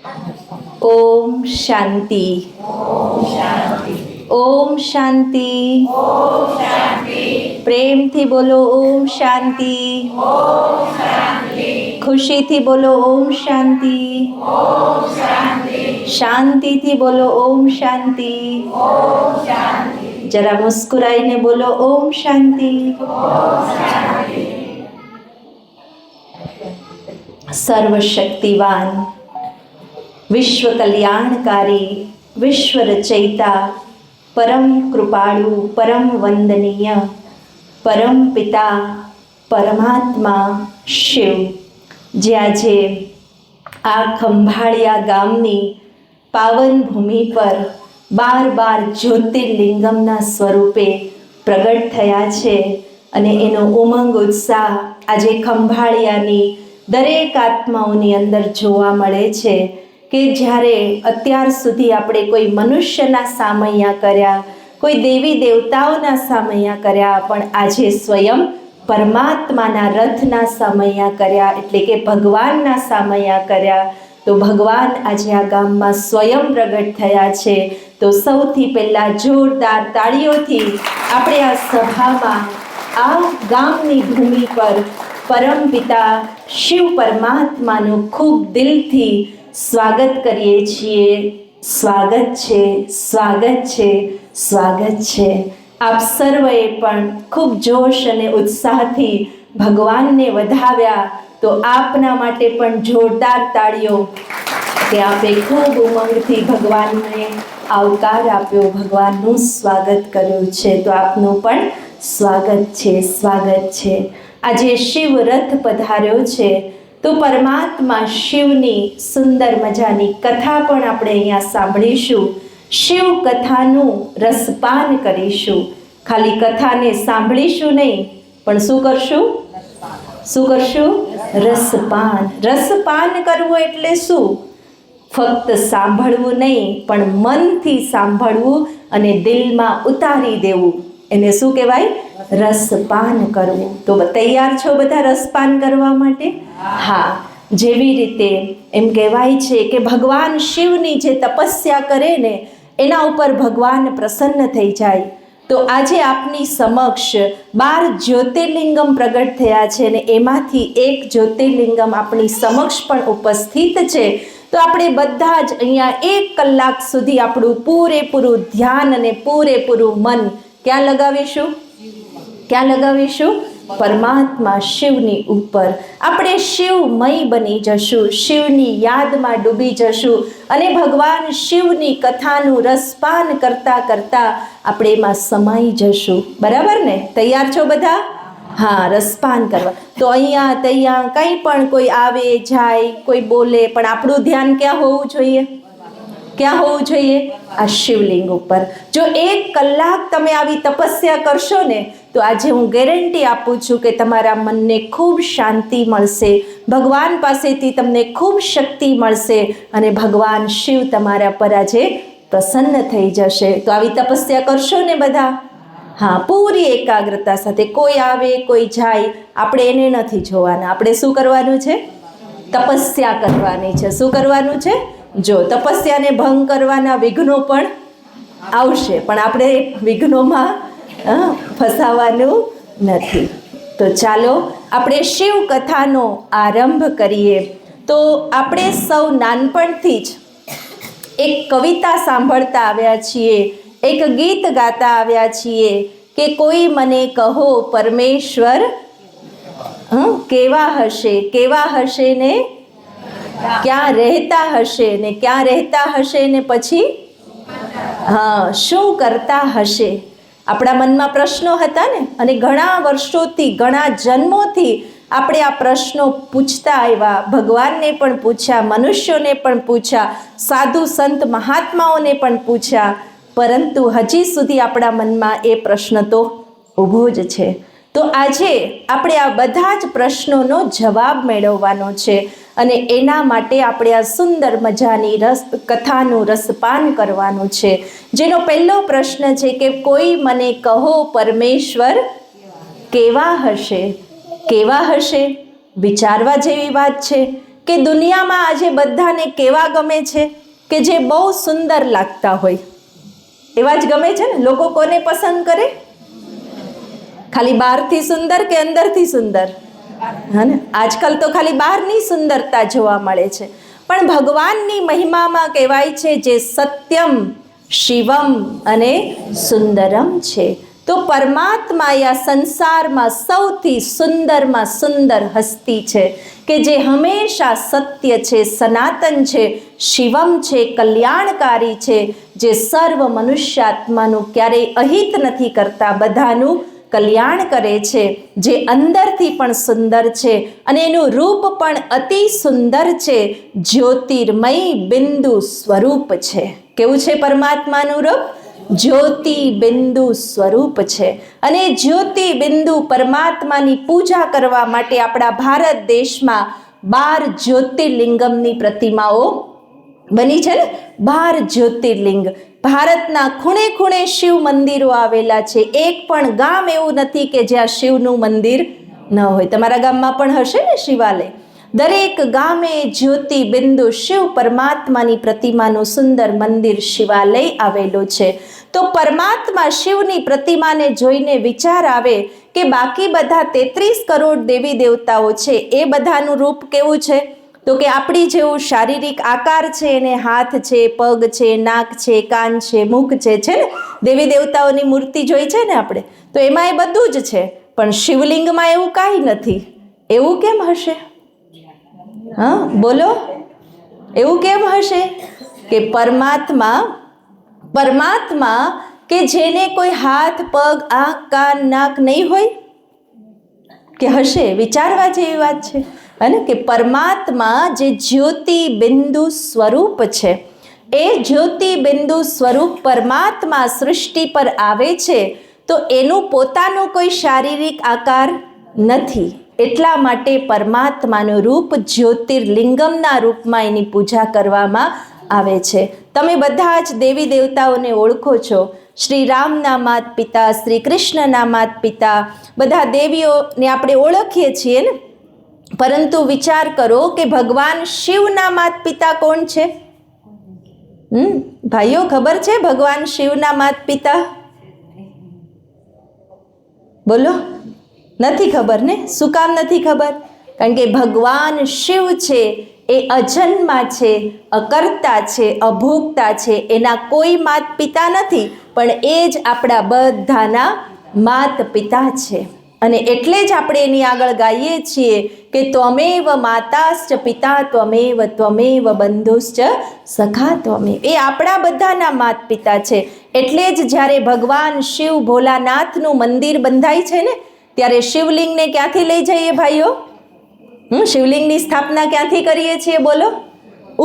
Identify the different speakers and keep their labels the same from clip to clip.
Speaker 1: ओम शांति। ओम शांति। प्रेम थी बोलो ओम शांति। खुशी थी बोलो ओम शांति। शांति थी बोलो ओम शांति। जरा मुस्कुराईने बोलो ओम शांति। सर्वशक्तिवान, विश्व कल्याणकारी, विश्व रचयिता, परम कृपाळु, परम वंदनीय, परम पिता, परमात्मा शिव, जे આજે આ ખંભાળિયા ગામની પાવન ભૂમિ પર 12 જ્યોતિર્લિંગમના સ્વરૂપે પ્રગટ થયા છે અને એનો ઉમંગ ઉત્સાહ આજે ખંભાળિયાની દરેક આત્માઓની અંદર જોવા મળે છે કે જ્યારે અત્યાર સુધી આપણે કોઈ મનુષ્યના સામૈયા કર્યા, કોઈ દેવી દેવતાઓના સામૈયા કર્યા, પણ આજે સ્વયં પરમાત્માના રથના સામૈયા કર્યા, એટલે કે ભગવાનના સામૈયા કર્યા. તો ભગવાન આજે આ ગામમાં સ્વયં પ્રગટ થયા છે. તો સૌથી પહેલાં જોરદાર તાળીઓથી આપણે આ સભામાં આ ગામની ભૂમિ પર પરમપિતા શિવ પરમાત્માનું ખૂબ દિલથી સ્વાગત કરીએ છીએ. સ્વાગત છે, સ્વાગત છે, સ્વાગત છે. આપ સર્વએ પણ ખૂબ જોશ અને ઉત્સાહથી ભગવાનને વધાવ્યા. તો આપના માટે પણ જોરદાર તાળીઓ કે આપે ખૂબ ઉમંગથી ભગવાનને આવકાર આપ્યો, ભગવાનનું સ્વાગત કર્યું છે. તો આપનું પણ સ્વાગત છે, સ્વાગત છે. આજે શિવ રથ પધાર્યો છે તો પરમાત્મા શિવની સુંદર મજાની કથા પણ આપણે અહીંયા સાંભળીશું. શિવ કથાનું રસપાન કરીશું. ખાલી કથાને સાંભળીશું નહીં, પણ શું કરશું? શું કરશું? રસપાન. રસપાન કરવું એટલે શું? ફક્ત સાંભળવું નહીં, પણ મનથી સાંભળવું અને દિલમાં ઉતારી દેવું, એને શું કહેવાય? રસપાન કરવું. તો તૈયાર છો બધા રસપાન કરવા માટે? હા. જેવી રીતે એમ કહેવાય છે કે ભગવાન શિવની જે તપસ્યા કરે ને એના ઉપર ભગવાન પ્રસન્ન થઈ જાય. તો આજે આપની સમક્ષ 12 જ્યોતિર્લિંગમ પ્રગટ થયા છે અને એમાંથી એક જ્યોતિર્લિંગમ આપણી સમક્ષ પણ ઉપસ્થિત છે. તો આપણે બધા જ અહીંયા 1 કલાક સુધી આપણું પૂરેપૂરું ધ્યાન અને પૂરેપૂરું મન ક્યાં લગાવીશું? ક્યાં લગાવીશું? પરમાત્મા શિવની ઉપર. આપણે શિવમય બની જશું, શિવની યાદમાં ડૂબી જશું અને ભગવાન શિવની કથાનું રસપાન કરતા કરતા આપણે એમાં સમાઈ જશું. બરાબર ને? તૈયાર છો બધા? હા, રસપાન કરવા. તો અહીંયા ત્યાં કંઈ પણ કોઈ આવે જાય, કોઈ બોલે, પણ આપણું ધ્યાન ક્યાં હોવું જોઈએ? ક્યાં હોવું જોઈએ? આ શિવલિંગ ઉપર. જો 1 કલાક તમે આવી તપસ્યા કરશો ને તો આજે હું ગેરંટી આપું છું કે તમારા મનને ખૂબ શાંતિ મળશે, ભગવાન પાસેથી તમને ખૂબ શક્તિ મળશે અને ભગવાન શિવ તમારા પર આજે પ્રસન્ન થઈ જશે. તો આવી તપસ્યા કરશો ને બધા? હા, પૂરી એકાગ્રતા સાથે. કોઈ આવે કોઈ જાય આપણે એને નથી જોવાના. આપણે શું કરવાનું છે? તપસ્યા કરવાની છે. શું કરવાનું છે? જો તપસ્યાને ભંગ કરવાના વિઘ્નો પણ આવશે, પણ આપણે વિઘ્નોમાં ફસાવાનું નથી. તો ચાલો આપણે શિવ કથાનો આરંભ કરીએ. તો આપણે સૌ નાનપણથી જ એક કવિતા સાંભળતા આવ્યા છીએ, એક ગીત ગાતા આવ્યા છીએ કે કોઈ મને કહો પરમેશ્વર કેવા હશે, કેવા હશે ને ક્યાં રહેતા હશે, ને ક્યાં રહેતા હશે ને પછી શું કરતા હશે. આપણા મનમાં પ્રશ્નો હતા ને, અને ઘણા વર્ષોથી, ઘણા જન્મોથી આપણે આ પ્રશ્નો પૂછતા આવ્યા. ભગવાનને પણ પૂછ્યા, મનુષ્યોને પણ પૂછ્યા, સાધુ સંત મહાત્માઓને પણ પૂછ્યા, પરંતુ હજી સુધી આપણા મનમાં એ પ્રશ્ન તો ઊભો જ છે. તો આજે આપણે આ બધા જ પ્રશ્નોનો જવાબ મેળવવાનો છે અને એના માટે આપણે આ સુંદર મજાની કથાનું રસપાન કરવાનું છે. જેનો પહેલો પ્રશ્ન છે કે કોઈ મને કહો પરમેશ્વર કેવા હશે. કેવા હશે? વિચારવા જેવી વાત છે કે દુનિયામાં આજે બધાને કેવા ગમે છે કે જે બહુ સુંદર લાગતા હોય એવા જ ગમે છે ને. લોકો કોને પસંદ કરે? ખાલી બહારથી સુંદર કે અંદરથી સુંદર? હા ને, આજકાલ તો ખાલી બહારની સુંદરતા જોવા મળે છે. પણ ભગવાનની મહિમામાં કહેવાય છે જે સત્યમ શિવમ અને સુંદરમ છે. તો પરમાત્મા આ સંસારમાં સૌથી સુંદરમાં સુંદર હસ્તી છે કે જે હંમેશા સત્ય છે, સનાતન છે, શિવમ છે, કલ્યાણકારી છે, જે સર્વ મનુષ્યાત્માનું ક્યારેય અહિત નથી કરતા, બધાનું કલ્યાણ કરે છે, જે અંદરથી પણ સુંદર છે અને એનું રૂપ પણ અતિ સુંદર છે. જ્યોતિર્મય બિંદુ સ્વરૂપ છે. કેવું છે પરમાત્માનું રૂપ? જ્યોતિ બિંદુ સ્વરૂપ છે. અને જ્યોતિ બિંદુ પરમાત્માની પૂજા કરવા માટે આપણા ભારત દેશમાં 12 જ્યોતિર્લિંગમની પ્રતિમાઓ બની છે ને. 12 જ્યોતિર્લિંગ. ભારતના ખૂણે ખૂણે શિવ મંદિરો આવેલા છે. એક પણ ગામ એવું નથી કે જ્યાં શિવનું મંદિર ન હોય. તમારા ગામમાં પણ હશે ને શિવાલય? દરેક ગામે જ્યોતિ બિંદુ શિવ પરમાત્માની પ્રતિમાનું સુંદર મંદિર શિવાલય આવેલું છે. તો પરમાત્મા શિવની પ્રતિમાને જોઈને વિચાર આવે કે બાકી બધા 33 કરોડ દેવી દેવતાઓ છે એ બધાનું રૂપ કેવું છે? તો કે આપણી જેવું શારીરિક આકાર છે, એને હાથ છે, પગ છે, નાક છે, કાન છે, મુખ છે ને. દેવી દેવતાઓની મૂર્તિ જોઈ છે ને આપણે, તો એમાં એ બધું જ છે. પણ શિવલિંગમાં એવું કાંઈ નથી. એવું કેમ હશે? હા બોલો, એવું કેમ હશે? કે પરમાત્મા કે જેને કોઈ હાથ, પગ, આંખ, કાન, નાક નહીં હોય કે હશે? વિચારવા જેવી વાત છે. અને કે પરમાત્મા જે જ્યોતિ બિંદુ સ્વરૂપ છે, એ જ્યોતિ બિંદુ સ્વરૂપ પરમાત્મા સૃષ્ટિ પર આવે છે તો એનું પોતાનું કોઈ શારીરિક આકાર નથી. એટલા માટે પરમાત્માનું રૂપ જ્યોતિર્લિંગમના રૂપમાં એની પૂજા કરવામાં આવે છે. તમે બધા જ દેવી દેવતાઓને ઓળખો છો. શ્રી રામના માત પિતા, શ્રી કૃષ્ણના માત પિતા, બધા દેવીઓને આપણે ઓળખીએ છીએ ને. પરંતુ વિચાર કરો કે ભગવાન શિવના માત પિતા કોણ છે? ભાઈઓ ખબર છે ભગવાન શિવના માત પિતા? બોલો, નથી ખબર ને? શું કામ નથી ખબર? કારણ કે ભગવાન શિવ છે એ અજન્મા છે, અકર્તા છે, અભોગતા છે. એના કોઈ માત પિતા નથી, પણ એ જ આપણા બધાના માત પિતા છે. અને એટલે જ આપણે એની આગળ ગાઈએ છીએ કે ત્વમેવ માતાશ્ચ પિતા ત્વમેવ, ત્વમેવ બંધુશ્ચ સખા ત્વમેવ. એ આપણા બધાના માત પિતા છે. એટલે જ જ્યારે ભગવાન શિવ ભોલાનાથનું મંદિર બંધાય છે ને, ત્યારે શિવલિંગને ક્યાંથી લઈ જઈએ ભાઈઓ? શિવલિંગની સ્થાપના ક્યાંથી કરીએ છીએ બોલો?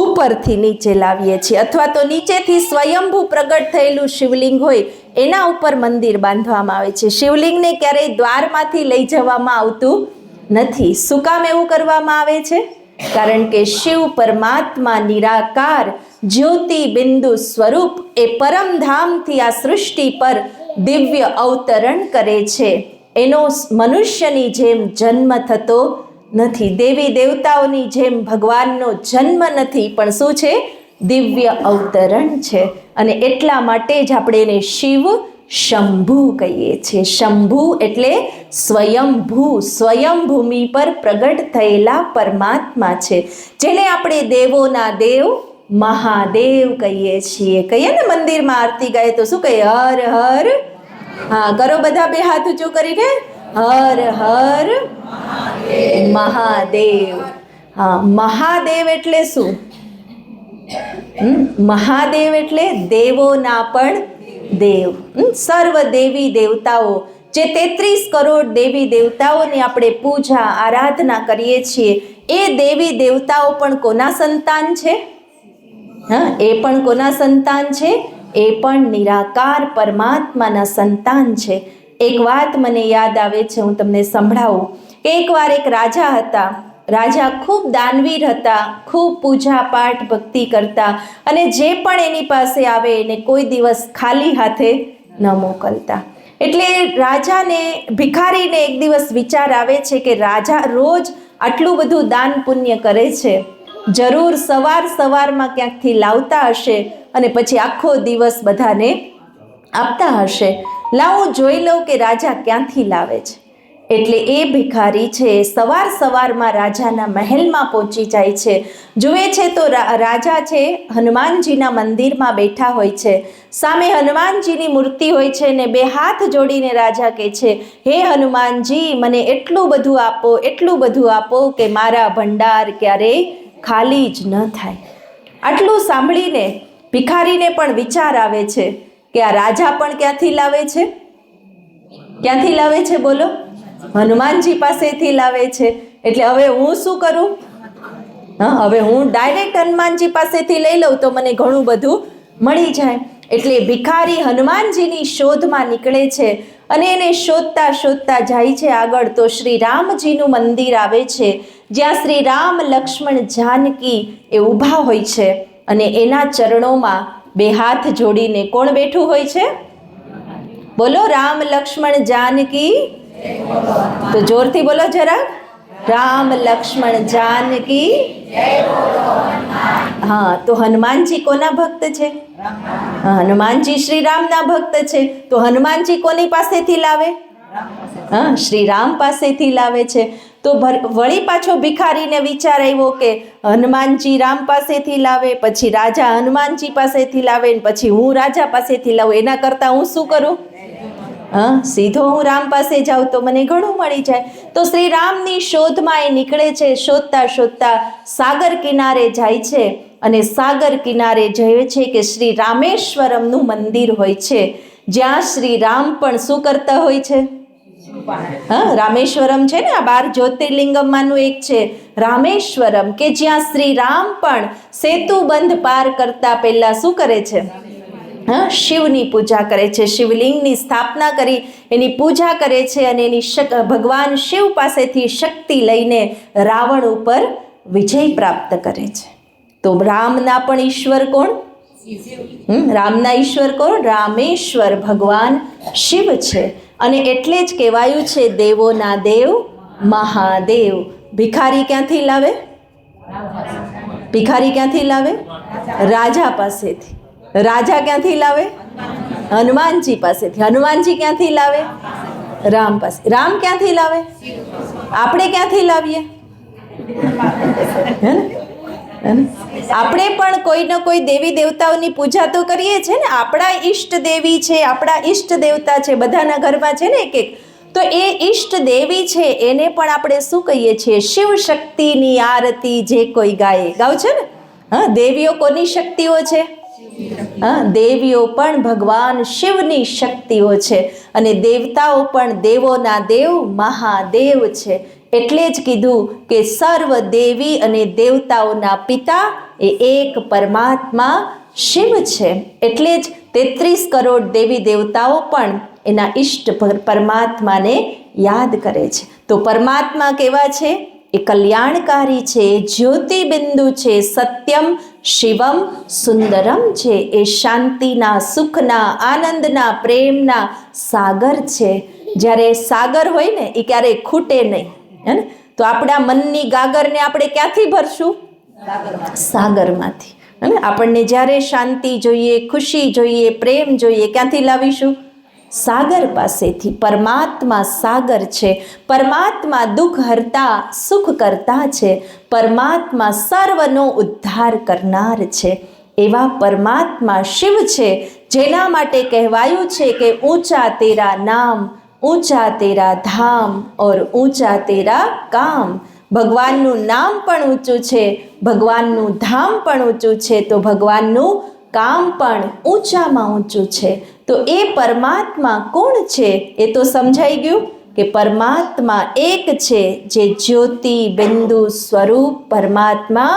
Speaker 1: ઉપરથી નીચે લાવીએ છીએ, અથવા તો નીચેથી સ્વયંભૂ પ્રગટ થયેલું શિવલિંગ હોય એના ઉપર મંદિર બાંધવામાં આવે છે. શિવલિંગને ક્યારેય દ્વારમાંથી લઈ જવામાં આવતું નથી. શું કામ એવું કરવામાં આવે છે? કારણ કે શિવ પરમાત્મા નિરાકાર જ્યોતિ બિંદુ સ્વરૂપ એ પરમધામથી આ સૃષ્ટિ પર દિવ્ય અવતરણ કરે છે. એનો મનુષ્યની જેમ જન્મ થતો નથી, દેવી દેવતાઓની જેમ ભગવાનનો જન્મ નથી, પણ શું છે? દિવ્ય અવતરણ છે. અને એટલા માટે જ આપણે એને શિવ શંભુ કહીએ છીએ. શંભુ એટલે સ્વયંભૂ, સ્વયંભૂમિ પર પ્રગટ થયેલા પરમાત્મા છે, જેને આપણે દેવોના દેવ મહાદેવ કહીએ છીએ. કહીએ ને મંદિરમાં આરતી ગાય તો શું કહીએ? હર હર. હા કરો બધા, બે હાથ ઊંચું કરીને, હર હર મહાદેવ. હા, મહાદેવ એટલે શું? મહાદેવ એટલે દેવોના પણ દેવ. સર્વ દેવી દેવતાઓ, જે 33 કરોડ દેવી દેવતાઓની આપણે પૂજા આરાધના કરીએ છીએ, એ દેવી દેવતાઓ પણ કોના સંતાન છે? હા, એ પણ કોના સંતાન છે? એ પણ નિરાકાર પરમાત્માના સંતાન છે. એક વાત મને યાદ આવે છે, હું તમને સંભળાવું. એકવાર એક રાજા હતા. રાજા ખૂબ દાનવીર હતા, ખૂબ પૂજા પાઠ ભક્તિ કરતા, અને જે પણ એની પાસે આવે એને કોઈ દિવસ ખાલી હાથે ન મોકલતા. એટલે રાજાને, ભિખારીને એક દિવસ વિચાર આવે છે કે રાજા રોજ આટલું બધું દાન પુણ્ય કરે છે, જરૂર સવારમાં ક્યાંકથી લાવતા હશે અને પછી આખો દિવસ બધાને આપતા હશે. લાવું જોઈ લઉં કે રાજા ક્યાંથી લાવે છે. એટલે એ ભિખારી છે સવારમાં રાજાના મહેલમાં પહોંચી જાય છે. જુએ છે તો રાજા છે હનુમાનજીના મંદિરમાં બેઠા હોય છે. સામે હનુમાનજીની મૂર્તિ હોય છે ને બે હાથ જોડીને રાજા કહે છે, હે હનુમાનજી, મને એટલું બધું આપો કે મારા ભંડાર ક્યારેય ખાલી જ ન થાય. આટલું સાંભળીને ભિખારીને પણ વિચાર આવે છે કે આ રાજા પણ ક્યાંથી લાવે છે બોલો? હનુમાનજી પાસેથી લાવે છે. એટલે હવે હું શું કરું? હવે હું ડાયરેક્ટ હનુમાનજી પાસેથી લઈ લઉં તો મને ઘણું બધું મળી જાય. એટલે ભિખારી હનુમાનજીની શોધમાં નીકળે છે અને એને શોધતા જાય છે આગળ તો શ્રી રામજીનું મંદિર આવે છે, જ્યાં શ્રી રામ, લક્ષ્મણ, જાનકી એ ઊભા હોય છે અને એના ચરણોમાં બે હાથ જોડીને કોણ બેઠું હોય છે? બોલો, રામ, લક્ષ્મણ, જાનકી. તો જોરથી બોલો જરા, રામ, લક્ષ્મણ, જાનકી. હા, તો હનુમાનજી કોના ભક્ત છે? હનુમાનજી શ્રી રામના ભક્ત છે. તો હનુમાનજી કોની પાસેથી લાવે? શ્રી રામ પાસેથી લાવે છે. તો વળી પાછો ભિખારીને વિચાર આવ્યો કે હનુમાનજી રામ પાસેથી લાવે, પછી રાજા હનુમાનજી પાસેથી લાવે, પછી હું રાજા પાસેથી લાવું. એના કરતાં હું શું કરું? સીધો હું રામ પાસે જાઉં તો મને ઘણું મળી જાય. તો શ્રી રામની શોધમાં એ નીકળે છે. શોધતા સાગર કિનારે જાય છે અને સાગર કિનારે જાય છે કે શ્રી રામેશ્વરમનું મંદિર હોય છે, જ્યાં શ્રી રામ પણ શું કરતા હોય છે? રામેશ્વરમ છે ને, આ 12 જ્યોતિર્લિંગમમાંનું એક છે રામેશ્વરમ, કે જ્યાં શ્રી રામ પણ સેતુ બંધ પાર કરતા પહેલા શું કરે છે? શિવની પૂજા કરે છે. શિવલિંગની સ્થાપના કરી એની પૂજા કરે છે અને એની ભગવાન શિવ પાસેથી શક્તિ લઈને રાવણ ઉપર વિજય પ્રાપ્ત કરે છે. તો રામના પણ ઈશ્વર કોણ? રામના ઈશ્વર કોણ? રામેશ્વર ભગવાન શિવ છે. અને એટલે જ કહેવાયું છે દેવોના દેવ મહાદેવ. ભિખારી ક્યાંથી લાવે? રાજા પાસેથી. રાજા ક્યાંથી લાવે? હનુમાનજી પાસેથી. હનુમાનજી ક્યાંથી લાવે? રામ પાસે. રામ ક્યાંથી લાવે? આપણે ક્યાંથી લાવીએ? આપણે પણ કોઈને કોઈ દેવી દેવતાઓની પૂજા તો કરીએ છીએ ને. આપણા ઈષ્ટ દેવી છે, આપણા ઈષ્ટ દેવતા છે, બધાના ઘરમાં છે ને એક. તો એ ઈષ્ટ દેવી છે એને પણ આપણે શું કહીએ છીએ? શિવ શક્તિની આરતી જે કોઈ ગાય. ગાવ છે ને. દેવીઓ કોની શક્તિઓ છે? દેવીઓ પણ ભગવાન શિવની શક્તિઓ છે અને દેવતાઓ પણ દેવોના દેવ મહાદેવ છે. એટલે જ કીધું કે સર્વ દેવી અને દેવતાઓના પિતા એ એક પરમાત્મા શિવ છે. એટલે જ 33 કરોડ દેવી દેવતાઓ પણ એના ઈષ્ટ પરમાત્માને યાદ કરે છે. તો પરમાત્મા કેવા છે? એ કલ્યાણકારી છે, જ્યોતિબિંદુ છે, સત્યમ શિવમ સુંદરમ છે. એ શાંતિના, સુખના, આનંદના, પ્રેમના સાગર છે. જ્યારે સાગર હોય ને એ ક્યારેય ખૂટે નહીં. તો આપણા મનની ગાગરને આપણે ક્યાંથી ભરશું? સાગરમાંથી. આપણને જ્યારે શાંતિ જોઈએ, ખુશી જોઈએ, પ્રેમ જોઈએ, ક્યાંથી લાવીશું? સાગર પાસેથી. પરમાત્મા સાગર છે. પરમાત્મા દુઃખ હરતા, સુખ કરતા છે. પરમાત્મા સર્વનો ઉદ્ધાર કરનાર છે. એવા પરમાત્મા શિવ છે, જેના માટે કહેવાયું છે કે ઊંચા તેરા નામ, ઊંચા તેરા ધામ ઓર ઊંચા તેરા કામ. ભગવાનનું નામ પણ ઊંચું છે, ભગવાનનું ધામ પણ ઊંચું છે, તો ભગવાનનું કામ પણ ઊંચામાં ઊંચું છે. તો એ પરમાત્મા કોણ છે? એ તો સમજાઈ ગયું કે પરમાત્મા એક છે, જે જ્યોતિ બિંદુ સ્વરૂપ પરમાત્મા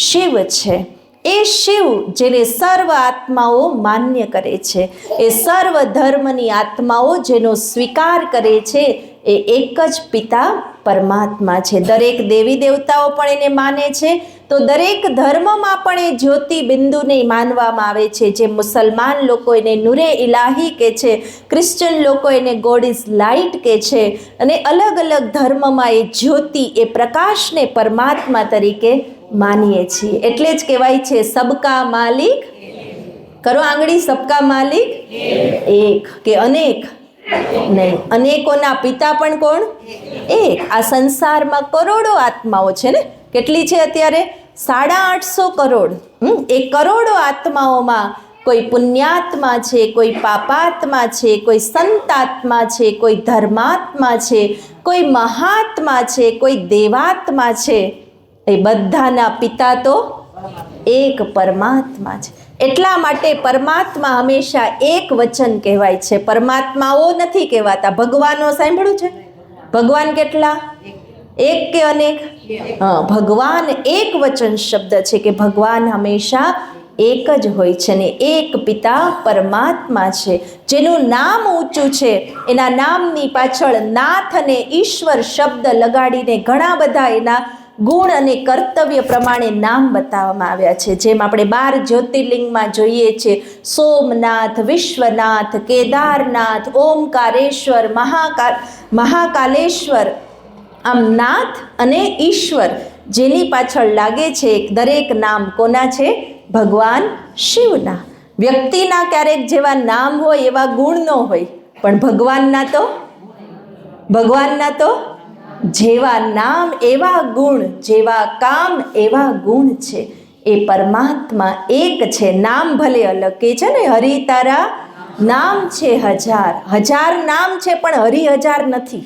Speaker 1: શિવ છે. એ શિવ જેને સર્વ આત્માઓ માન્ય કરે છે, એ સર્વ ધર્મની આત્માઓ જેનો સ્વીકાર કરે છે, એ એક જ પિતા પરમાત્મા છે. દરેક દેવી દેવતાઓ પણ એને માને છે, તો દરેક ધર્મમાં પણ એ જ્યોતિ બિંદુને માનવામાં આવે છે. જે મુસલમાન લોકો એને નૂરે ઇલાહી કહે છે, ક્રિશ્ચન લોકો એને ગોડ ઇઝ લાઇટ કહે છે, અને અલગ અલગ ધર્મમાં એ જ્યોતિ, એ પ્રકાશને પરમાત્મા તરીકે માનીએ છીએ. એટલે જ કહેવાય છે સબકા માલિક, કરો આંગળી, સબકા માલિક એક કે અનેક નહીં, અનેકોના પિતા પણ કોણ? એક. આ સંસારમાં કરોડો આત્માઓ છે ને, કેટલી છે અત્યારે? 850 કરોડ. એ કરોડો આત્માઓમાં કોઈ પુણ્યાત્મા છે, કોઈ પાપાત્મા છે, કોઈ સંતાત્મા છે, કોઈ ધર્માત્મા છે, કોઈ મહાત્મા છે, કોઈ દેવાત્મા છે. એ બધાના પિતા તો એક પરમાત્મા છે. એટલા માટે પરમાત્મા હંમેશા એક વચન કહેવાય છે, પરમાત્માઓ નથી કહેવાતા. ભગવાનો સાંભળ્યું છે? ભગવાન કેટલા? એક કે અનેક? હા, ભગવાન એક વચન શબ્દ છે કે ભગવાન હંમેશા એક જ હોય છે ને એક પિતા પરમાત્મા છે. જેનું નામ ઊંચું છે, એના નામની પાછળ નાથ અને ઈશ્વર શબ્દ લગાડીને ઘણા બધા એના ગુણ અને કર્તવ્ય પ્રમાણે નામ બતાવવામાં આવ્યા છે. જેમ આપણે 12 જ્યોતિર્લિંગમાં જોઈએ છીએ, સોમનાથ, વિશ્વનાથ, કેદારનાથ, ઓમકારેશ્વર, મહાકાલેશ્વર. આમ નાથ અને ઈશ્વર જેની પાછળ લાગે છે, દરેક નામ કોના છે? ભગવાન શિવના. વ્યક્તિના ક્યારેક જેવા નામ હોય એવા ગુણ ન હોય, પણ ભગવાનના તો જેવા નામ એવા ગુણ, જેવા કામ એવા ગુણ છે. એ પરમાત્મા એક છે. નામ ભલે અલગ કે છે ને, હરિ તારા નામ છે 1000 નામ છે, પણ હરિ 1000 નથી.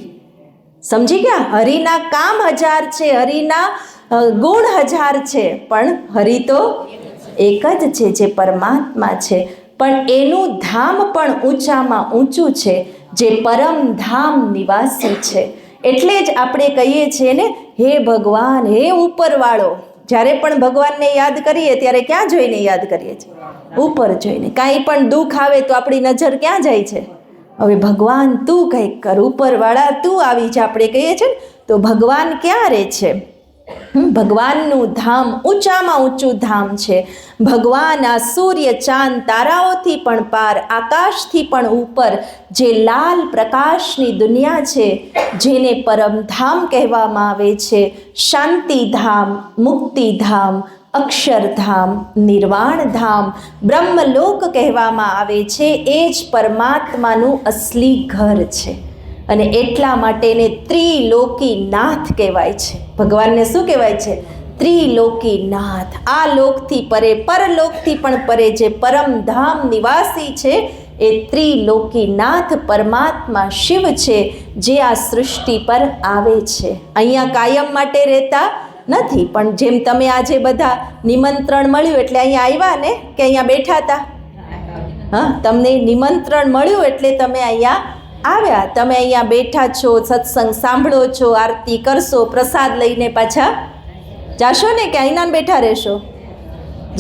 Speaker 1: સમજી ગયા? હરિના કામ 1000 છે, હરિના ગુણ 1000 છે, પણ હરિ તો એક જ છે, જે પરમાત્મા છે. પણ એનું ધામ પણ ઊંચામાં ઊંચું છે, જે પરમધામ નિવાસી છે. એટલે જ આપણે કહીએ છીએ ને, હે ભગવાન, હે ઉપરવાળો. જ્યારે પણ ભગવાનને યાદ કરીએ ત્યારે ક્યાં જોઈને યાદ કરીએ છીએ? ઉપર જોઈને. કાંઈ પણ દુઃખ આવે તો આપણી નજર ક્યાં જાય છે? હવે ભગવાન તું કંઈક કર, ઉપરવાળા તું આવી જા, આપણે કહીએ છીએ ને. તો ભગવાન ક્યાં રહે છે? ભગવાનનું ધામ ઊંચામાં ઊંચું ધામ છે. ભગવાન આ સૂર્ય, ચાંદ, તારાઓથી પણ પાર, આકાશથી પણ ઉપર જે લાલ પ્રકાશની દુનિયા છે, જેને પરમધામ કહેવામાં આવે છે, શાંતિધામ, મુક્તિધામ, અક્ષરધામ, નિર્વાણધામ, બ્રહ્મલોક કહેવામાં આવે છે, એ જ પરમાત્માનું અસલી ઘર છે. અને એટલા માટે એને ત્રિલોકી નાથ કહેવાય છે. ભગવાનને શું કહેવાય છે? ત્રિલોકી નાથ. આ લોકથી પરે, પરલોકથી પણ પરે જે પરમધામ નિવાસી છે, એ ત્રિલોકી નાથ પરમાત્મા શિવ છે, જે આ સૃષ્ટિ પર આવે છે. અહીંયા કાયમ માટે રહેતા નથી, પણ જેમ તમે આજે બધા નિમંત્રણ મળ્યું એટલે અહીંયા આવ્યા ને, કે અહીંયા બેઠા હતા? હા, તમને નિમંત્રણ મળ્યું એટલે તમે અહીંયા આવ્યા. તમે અહીંયા બેઠા છો, સત્સંગ સાંભળો છો, આરતી કરશો, પ્રસાદ લઈને પાછા જાશો ને, કે અહીંયા બેઠા રહેશો?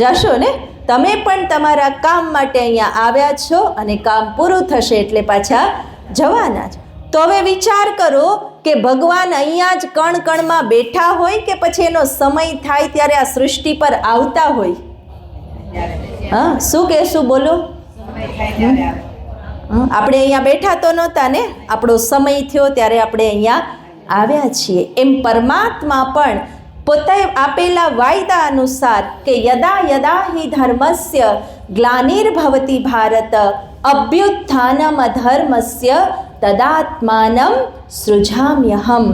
Speaker 1: જાશો ને. તમે પણ તમારા કામ માટે અહીંયા આવ્યા છો, અને કામ પૂરું થશે એટલે પાછા જવાના જ. તો હવે વિચાર કરો કે ભગવાન અહીંયા જ કણ કણમાં બેઠા હોય, કે પછી એનો સમય થાય ત્યારે આ સૃષ્ટિ પર આવતા હોય? હા, શું કહેશું? બોલો. આપણે અહીંયા બેઠા તો નહોતા ને, આપણો સમય થયો ત્યારે આપણે અહીંયા આવ્યા છીએ. એમ પરમાત્મા પણ પોતે આપેલા વાયદા અનુસાર કે યદા યદા હિ ધર્મસ્ય ગ્લાનિર્ભવતિ ભારત અભ્યુત્થાનમ અધર્મસ્ય તદાત્માનમ સૃજામ્યહમ.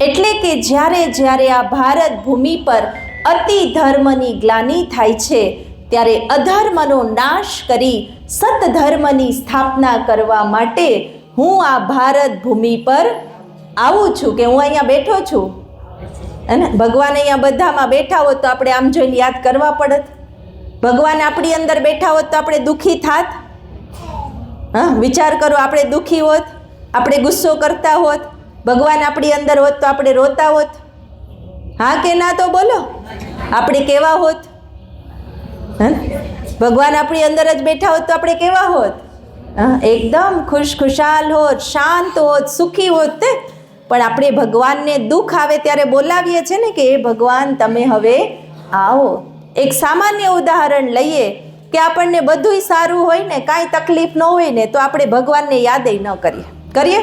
Speaker 1: એટલે કે જ્યારે જ્યારે આ ભારત ભૂમિ પર અતિ ધર્મની ગ્લાનિ થાય છે, ત્યારે અધર્મનો નાશ કરી સતધર્મની સ્થાપના કરવા માટે હું આ ભારત ભૂમિ પર આવું છું, કે હું અહીંયા બેઠો છું. હે ને? ભગવાન અહીંયા બધામાં બેઠા હોત તો આપણે આમ જોઈને યાદ કરવા પડત. ભગવાન આપણી અંદર બેઠા હોત તો આપણે દુઃખી થાત? હા, વિચાર કરો. આપણે દુઃખી હોત, આપણે ગુસ્સો કરતા હોત, ભગવાન આપણી અંદર હોત તો આપણે રોતા હોત? હા કે ના? તો બોલો, આપણે કેવા હોત? ભગવાન આપણી અંદર જ બેઠા હોત તો આપણે કેવા હોત? એકદમ ખુશખુશાલ હોત, શાંત હોત, સુખી હોત તે. પણ આપણે ભગવાનને દુઃખ આવે ત્યારે બોલાવીએ છીએ ને, કે એ ભગવાન તમે હવે આવો એક સામાન્ય ઉદાહરણ લઈએ કે આપણને બધુંય સારું હોય ને, કાંઈ તકલીફ ન હોય ને, તો આપણે ભગવાનને યાદ ન કરીએ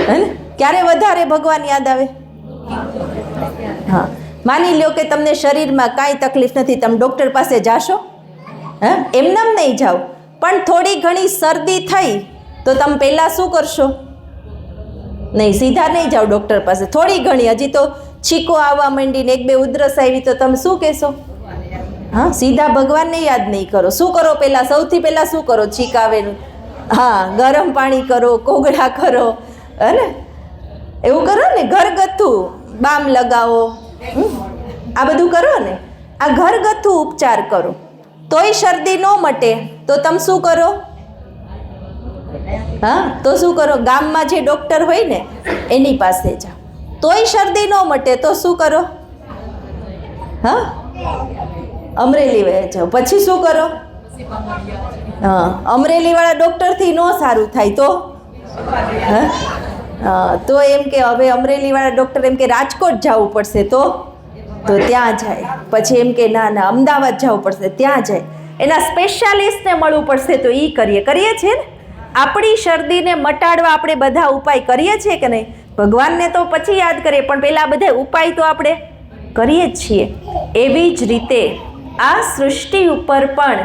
Speaker 1: હે ને? ક્યારે વધારે ભગવાન યાદ આવે? હા, માની લો કે તમને શરીરમાં કાંઈ તકલીફ નથી, તમે ડૉક્ટર પાસે જાશો? હા, એમનેમ નહીં જાઓ, પણ થોડી ઘણી શરદી થઈ તો તમે પહેલાં શું કરશો? નહીં, સીધા નહીં જાઓ ડૉક્ટર પાસે. થોડી ઘણી, હજી તો છીકો આવવા માંડીને એક બે ઉધરસ આવી તો તમે શું કહેશો? હા, સીધા ભગવાનને યાદ નહીં કરો. શું કરો પહેલાં? સૌથી પહેલાં શું કરો? છીક આવેલું, હા, ગરમ પાણી કરો, કોગળા કરો, હે, એવું કરો ને. ઘરગથ્થુ બામ લગાવો, આ બધું કરો ને. આ ઘરગથ્થુ ઉપચાર કરો. તોય શરદી ન મટે તો તમે શું કરો? હા, તો શું કરો? ગામમાં જે ડૉક્ટર હોય ને એની પાસે જાઓ. તોય શરદી ન મટે તો શું કરો? હા, અમરેલી વયા જાઓ. પછી શું કરો? હા, અમરેલીવાળા ડૉક્ટરથી ન સારું થાય તો હા, તો એમ કે હવે અમરેલીવાળા ડૉક્ટર એમ કે રાજકોટ જવું પડશે, તો ત્યાં જાય. પછી એમ કે ના ના અમદાવાદ જવું પડશે, ત્યાં જાય. એના સ્પેશિયાલિસ્ટને મળવું પડશે, તો એ કરીએ છીએ ને. આપણી શરદીને મટાડવા આપણે બધા ઉપાય કરીએ છીએ કે નહીં? ભગવાનને તો પછી યાદ કરીએ, પણ પહેલાં બધા ઉપાય તો આપણે કરીએ જ છીએ. એવી જ રીતે આ સૃષ્ટિ ઉપર પણ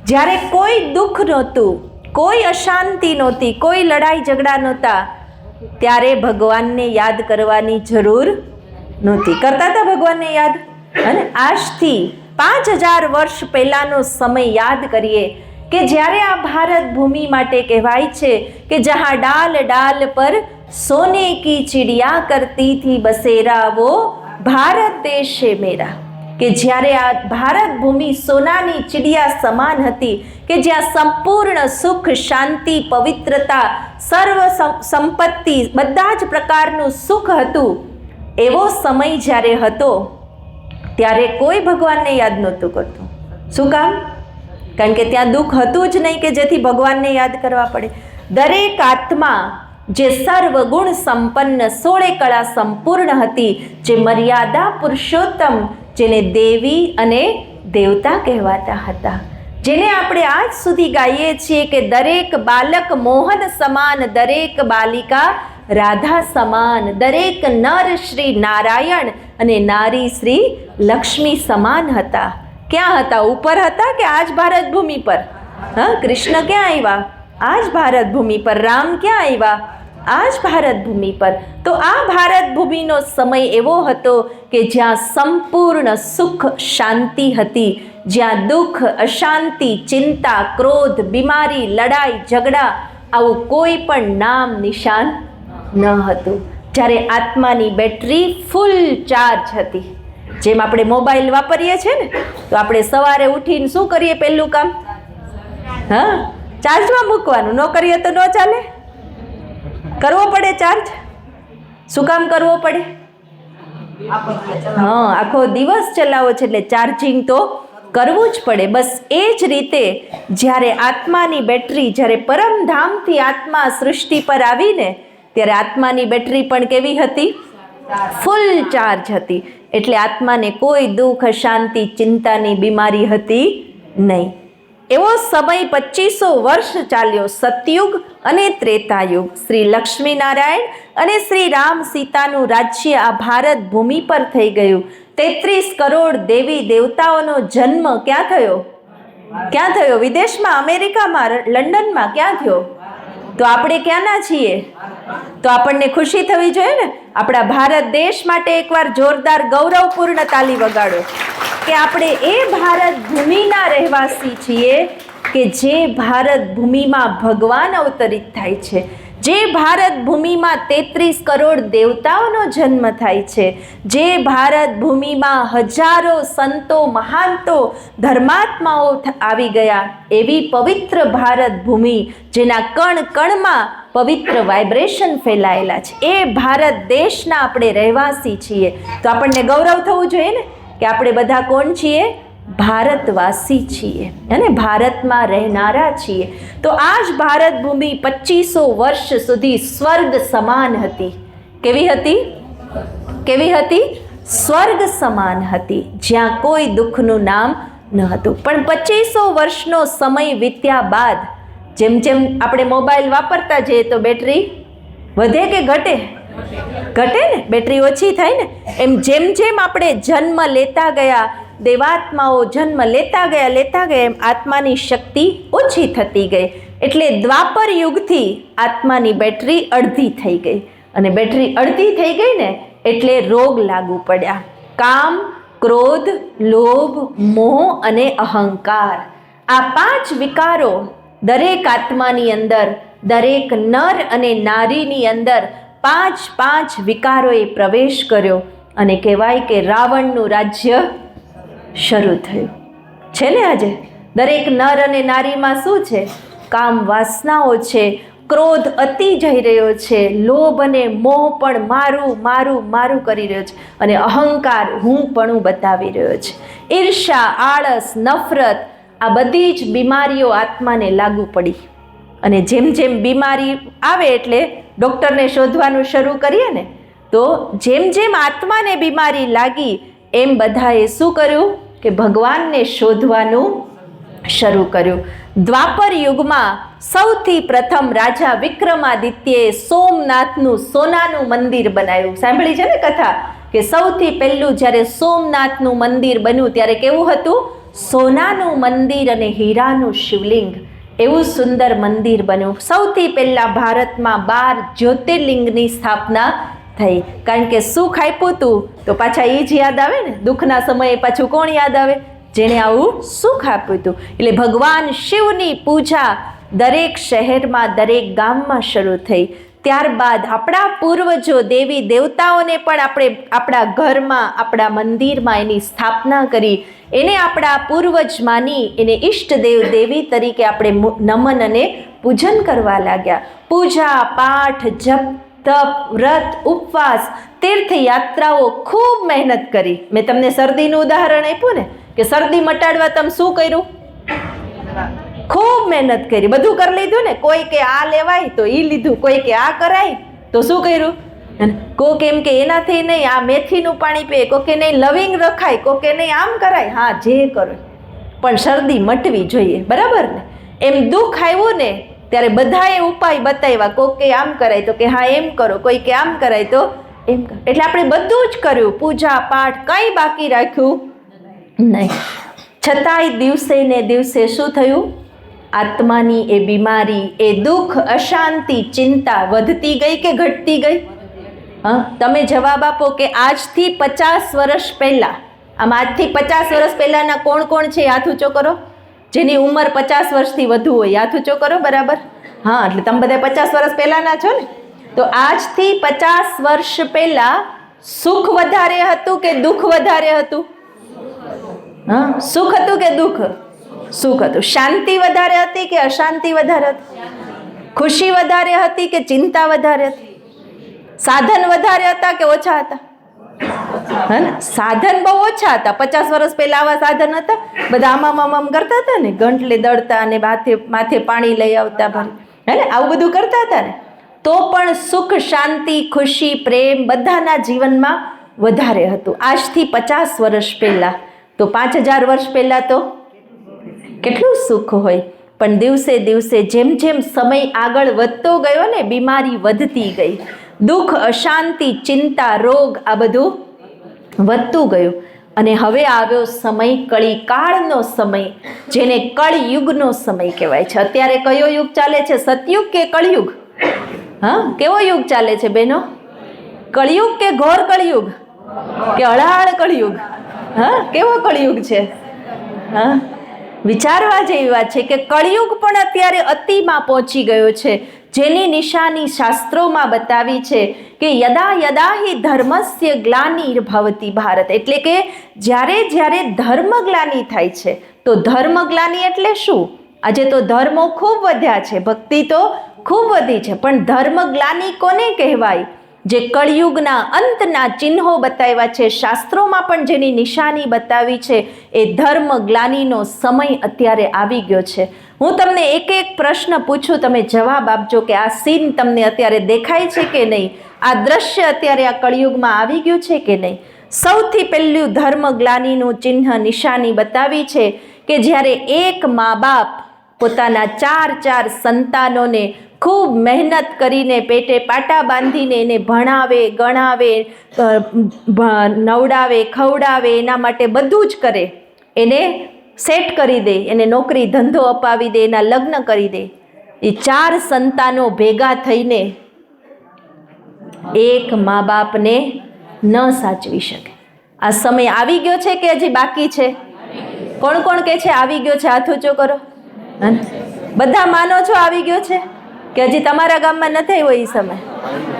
Speaker 1: જ્યારે કોઈ દુઃખ નહોતું, કોઈ અશાંતિ નહોતી, કોઈ લડાઈ ઝઘડા નહોતા, ત્યારે ભગવાનને યાદ કરવાની જરૂર નહોતી. કરતા હતા ભગવાનને યાદ. અને આજથી 5000 વર્ષ પહેલાંનો સમય યાદ કરીએ કે જ્યારે આ ભારત ભૂમિ માટે કહેવાય છે કે જहाँ डाल डाल पर सोने की चिड़िया करती थी बसेरा वो ભારત દેશ છે મેરા. કે જ્યારે આ ભારત ભૂમિ સોનાની ચિડિયા સમાન હતી, કે જ્યાં સંપૂર્ણ સુખ, શાંતિ, પવિત્રતા, સર્વ સંપત્તિ, બધા જ પ્રકારનું સુખ હતું, એવો સમય જ્યારે હતો ત્યારે કોઈ ભગવાનને યાદ નહોતું કરતું. શું કામ? કારણ કે ત્યાં દુઃખ હતું જ નહીં કે જેથી ભગવાનને યાદ કરવા પડે. દરેક આત્મા જે સર્વગુણ સંપન્ન, 16 કળા સંપૂર્ણ હતી, જે મર્યાદા પુરુષોત્તમ, જેને દેવી અને દેવતા કહેવાતા હતા, જેને આપણે આજ સુધી ગાઈએ છીએ કે દરેક બાલક મોહન સમાન, દરેક બાલિકા રાધા સમાન, દરેક નર શ્રી નારાયણ અને નારી શ્રી લક્ષ્મી સમાન હતા. ક્યાં હતા? ઉપર હતા કે આજ ભારત ભૂમિ પર? હા, કૃષ્ણ ક્યાં આવ્યા? આજ ભારત ભૂમિ પર. રામ ક્યાં આવ્યા? આજ ભારત ભૂમિ પર. તો આ ભારત ભૂમિનો સમય એવો હતો કે જ્યાં સંપૂર્ણ સુખ, શાંતિ હતી, જ્યાં દુઃખ, અશાંતિ, ચિંતા, ક્રોધ, બીમારી, લડાઈ, ઝઘડા આવું કોઈ પણ નામ નિશાન ન હતું. જ્યારે આત્માની બેટરી ફૂલ ચાર્જ હતી. જેમ આપણે મોબાઈલ વાપરીએ છીએ ને, તો આપણે સવારે ઉઠીને શું કરીએ? પહેલું કામ હા, ચાર્જમાં મૂકવાનું. ન કરીએ તો ન ચાલે, કરવો પડે ચાર્જ. શું કામ કરવો પડે? હા, આખો દિવસ ચલાવો છે એટલે ચાર્જિંગ તો કરવું જ પડે. બસ એ જ રીતે જ્યારે આત્માની બેટરી, જ્યારે પરમધામથી આત્મા સૃષ્ટિ પર આવીને, ત્યારે આત્માની બેટરી પણ કેવી હતી? ફૂલ ચાર્જ હતી. એટલે આત્માને કોઈ દુઃખ, અશાંતિ, ચિંતાની બીમારી હતી નહીં. એવો સમય 2500 વર્ષ ચાલ્યો. સતયુગ અને ત્રેતાયુગ. શ્રી લક્ષ્મીનારાયણ અને શ્રી રામ સીતાનું રાજ્ય આ ભારત ભૂમિ પર થઈ ગયું. 33 કરોડ દેવી દેવતાઓનો જન્મ ક્યાં થયો? ક્યાં થયો? વિદેશમાં, અમેરિકામાં, લંડનમાં. ક્યાં થયો? તો આપણે ક્યાંના છીએ? તો આપણને ખુશી થવી જોઈએ ને. આપણા ભારત દેશ માટે એકવાર જોરદાર ગૌરવપૂર્ણ તાલી વગાડો કે આપણે એ ભારત ભૂમિના રહેવાસી છીએ કે જે ભારત ભૂમિમાં ભગવાન અવતરિત થાય છે, જે ભારત ભૂમિમાં 33 કરોડ દેવતાઓનો જન્મ થાય છે, જે ભારત ભૂમિમાં હજારો સંતો, મહાંતો, ધર્માત્માઓ આવી ગયા, એવી પવિત્ર ભારત ભૂમિ જેના કણ કણમાં પવિત્ર વાઇબ્રેશન ફેલાયેલા છે, એ ભારત દેશના આપણે રહેવાસી છીએ. તો આપણને ગૌરવ થવું જોઈએ ને કે આપણે બધા કોણ છીએ? ભારતવાસી છીએ અને ભારતમાં રહેનારા છીએ. તો આ જ ભારત ભૂમિ 2500 વર્ષ સુધી સ્વર્ગ સમાન હતી. કેવી હતી? કેવી હતી? સ્વર્ગ સમાન હતી, જ્યાં કોઈ દુઃખનું નામ ન હતું. પણ 2500 વર્ષનો સમય વીત્યા બાદ જેમ જેમ આપણે મોબાઈલ વાપરતા જઈએ તો બેટરી વધે કે ઘટે? ઘટે ને, બેટરી ઓછી થાય ને. એમ જેમ જેમ આપણે જન્મ લેતા ગયા, દેવાત્માઓ જન્મ લેતા ગયા એમ આત્માની શક્તિ ઓછી થતી ગઈ. એટલે દ્વાપર યુગથી આત્માની બેટરી અડધી થઈ ગઈ. અને બેટરી અડધી થઈ ગઈ ને એટલે રોગ લાગુ પડ્યા. કામ, ક્રોધ, લોભ, મોહ અને અહંકાર, આ 5 વિકારો દરેક આત્માની અંદર, દરેક નર અને નારીની અંદર 5 વિકારોએ પ્રવેશ કર્યો. અને કહેવાય કે રાવણનું રાજ્ય શરૂ થયું છે ને. આજે દરેક નર અને નારીમાં શું છે? કામ વાસનાઓ છે, ક્રોધ અતિ જઈ રહ્યો છે, લોભ અને મોહ પણ મારું મારું મારું કરી રહ્યો છે, અને અહંકાર હું પણ બતાવી રહ્યો છે. ઈર્ષા, આળસ, નફરત, આ બધી જ બીમારીઓ આત્માને લાગુ પડી. અને જેમ જેમ બીમારી આવે એટલે ડૉક્ટરને શોધવાનું શરૂ કરીએ ને, તો જેમ જેમ આત્માને બીમારી લાગી એમ બધાએ શું કર્યું કે ભગવાનને શોધવાનું શરૂ કર્યું. દ્વાપર યુગમાં સૌથી પ્રથમ રાજા વિક્રમાદિત્યએ સોમનાથનું સોનાનું મંદિર બનાવ્યું. સાંભળી છે ને કથા કે સૌથી પહેલું જ્યારે સોમનાથનું મંદિર બન્યું ત્યારે કેવું હતું? સોનાનું મંદિર અને હીરાનું શિવલિંગ, એવું સુંદર મંદિર બન્યું. સૌથી પહેલાં ભારતમાં 12 જ્યોતિર્લિંગની સ્થાપના થઈ. કારણ કે સુખ આપ્યું હતું તો પાછા એ જ યાદ આવે ને. દુઃખના સમયે પાછું કોણ યાદ આવે? જેણે આવું સુખ આપ્યું હતું. એટલે ભગવાન શિવની પૂજા દરેક શહેરમાં, દરેક ગામમાં શરૂ થઈ. ત્યારબાદ આપણા પૂર્વજો દેવી દેવતાઓને પણ આપણે આપણા ઘરમાં, આપણા મંદિરમાં એની સ્થાપના કરી. એને આપણા પૂર્વજ માની એને ઈષ્ટદેવ દેવી તરીકે આપણે નમન અને પૂજન કરવા લાગ્યા. પૂજા, પાઠ, જપ, તપ, વ્રત, ઉપવાસ, તીર્થયાત્રાઓ, ખૂબ મહેનત કરી. મેં તમને શરદીનું ઉદાહરણ આપ્યું ને કે શરદી મટાડવા તમે શું કર્યું? ખૂબ મહેનત કરી, બધું કરી લીધું ને. કોઈ કે આ લેવાય તો એ લીધું, કોઈ કે આ કરાય તો શું કર્યું? કોક એમ કે એનાથી નહીં, આ મેથીનું પાણી પીએ, કોકે નહીં લવિંગ રખાય, કોકે નહીં આમ કરાય. હા, જે કરો, પણ શરદી મટવી જોઈએ, બરાબર ને. એમ દુઃખ આવ્યું ને ત્યારે બધાએ ઉપાય બતાવ્યા. કોક કે આમ કરાય તો કે હા એમ કરો, કોઈ કે આમ કરાય તો એમ કરો. એટલે આપણે બધું જ કર્યું, પૂજા પાઠ, કંઈ બાકી રાખ્યું નહીં. છતાંય દિવસે ને દિવસે શું થયું? આત્માની એ બીમારી, એ દુઃખ, અશાંતિ, ચિંતા વધતી ગઈ કે ઘટતી ગઈ? હા, તમે જવાબ આપો કે આજથી 50 વર્ષ પહેલાં, આમ આજથી 50 વર્ષ પહેલાંના કોણ કોણ છે? હાથ ઊંચો કરો. જેની ઉંમર 50 વર્ષથી વધુ હોય હાથ ઊંચો કરો. બરાબર, હા. એટલે તમે બધા 50 વર્ષ પહેલાંના છો ને. તો આજથી 50 વર્ષ પહેલાં સુખ વધારે હતું કે દુઃખ વધારે હતું? હા, સુખ હતું કે દુઃખ? સુખ હતું. શાંતિ વધારે હતી કે અશાંતિ વધારે હતી? ખુશી વધારે હતી કે ચિંતા વધારે હતી? સાધન વધારે હતા કે ઓછા હતા? હા ને, સાધન બહુ ઓછા હતા. 50 વર્ષ પહેલા આવા સાધન હતા, બધા આમામ કરતા હતા ને, ગંટલે દળતા ને માથે પાણી લઈ આવતા ભરી, હે ને, આવું બધું કરતા હતા ને. તો પણ સુખ, શાંતિ, ખુશી, પ્રેમ બધાના જીવનમાં વધારે હતું. આજથી 50 વર્ષ પહેલા. તો 5000 વર્ષ પહેલા તો કેટલું સુખ હોય. પણ દિવસે દિવસે જેમ જેમ સમય આગળ વધતો ગયો ને, બીમારી વધતી ગઈ. દુઃખ, અશાંતિ, ચિંતા, રોગ, આ બધું વધતું ગયું. અને હવે આવ્યો સમય કળીકાળનો સમય, જેને કળયુગનો સમય કહેવાય છે. અત્યારે કયો યુગ ચાલે છે? સતયુગ કે કળયુગ? હા, કેવો યુગ ચાલે છે બહેનો? કળયુગ કે ઘોર કળયુગ કે અળાળ કળયુગ? હા, કેવો કળયુગ છે? હા, વિચારવા જેવી વાત છે કે કળયુગ પણ અત્યારે અતિમાં પહોંચી ગયો છે. જેની નિશાની શાસ્ત્રોમાં બતાવી છે કે યદા યદા હિ ધર્મસ્ય ગ્લાનિર્ભવતિ ભારત, એટલે કે જ્યારે જ્યારે ધર્મગ્લાનિ થાય છે. તો ધર્મગ્લાનિ એટલે શું? આજે તો ધર્મો ખૂબ વધ્યા છે, ભક્તિ તો ખૂબ વધી છે, પણ ધર્મગ્લાનિ કોને કહેવાય? જે કળયુગના અંતના ચિહ્નો બતાવ્યા છે, શાસ્ત્રોમાં પણ જેની નિશાની બતાવી છે, એ ધર્મગ્લાનિનો સમય અત્યારે આવી ગયો છે. હું તમને એક એક પ્રશ્ન પૂછું, તમે જવાબ આપજો કે આ સીન તમને અત્યારે દેખાય છે કે નહીં? આ દ્રશ્ય અત્યારે આ કળયુગમાં આવી ગયું છે કે નહીં? સૌથી પહેલું ધર્મ ગ્લાનિનું ચિહ્ન નિશાની બતાવી છે કે જ્યારે એક મા બાપ પોતાના 4 સંતાનોને ખૂબ મહેનત કરીને પેટે પાટા બાંધીને એને ભણાવે, ગણાવે, નવડાવે, ખવડાવે, એના માટે બધું જ કરે, એને સેટ કરી દે, એને નોકરી ધંધો અપાવી દે, એના લગ્ન કરી દે, એ 4 સંતાનો ભેગા થઈને એક મા બાપને ન સાચવી શકે. આ સમય આવી ગયો છે કે હજી બાકી છે? કોણ કોણ કે છે આવી ગયો છે? હાથ ઊંચો કરો. બધા માનો છો આવી ગયો છે કે હજી તમારા ગામમાં નથી આવ્યો? એ સમય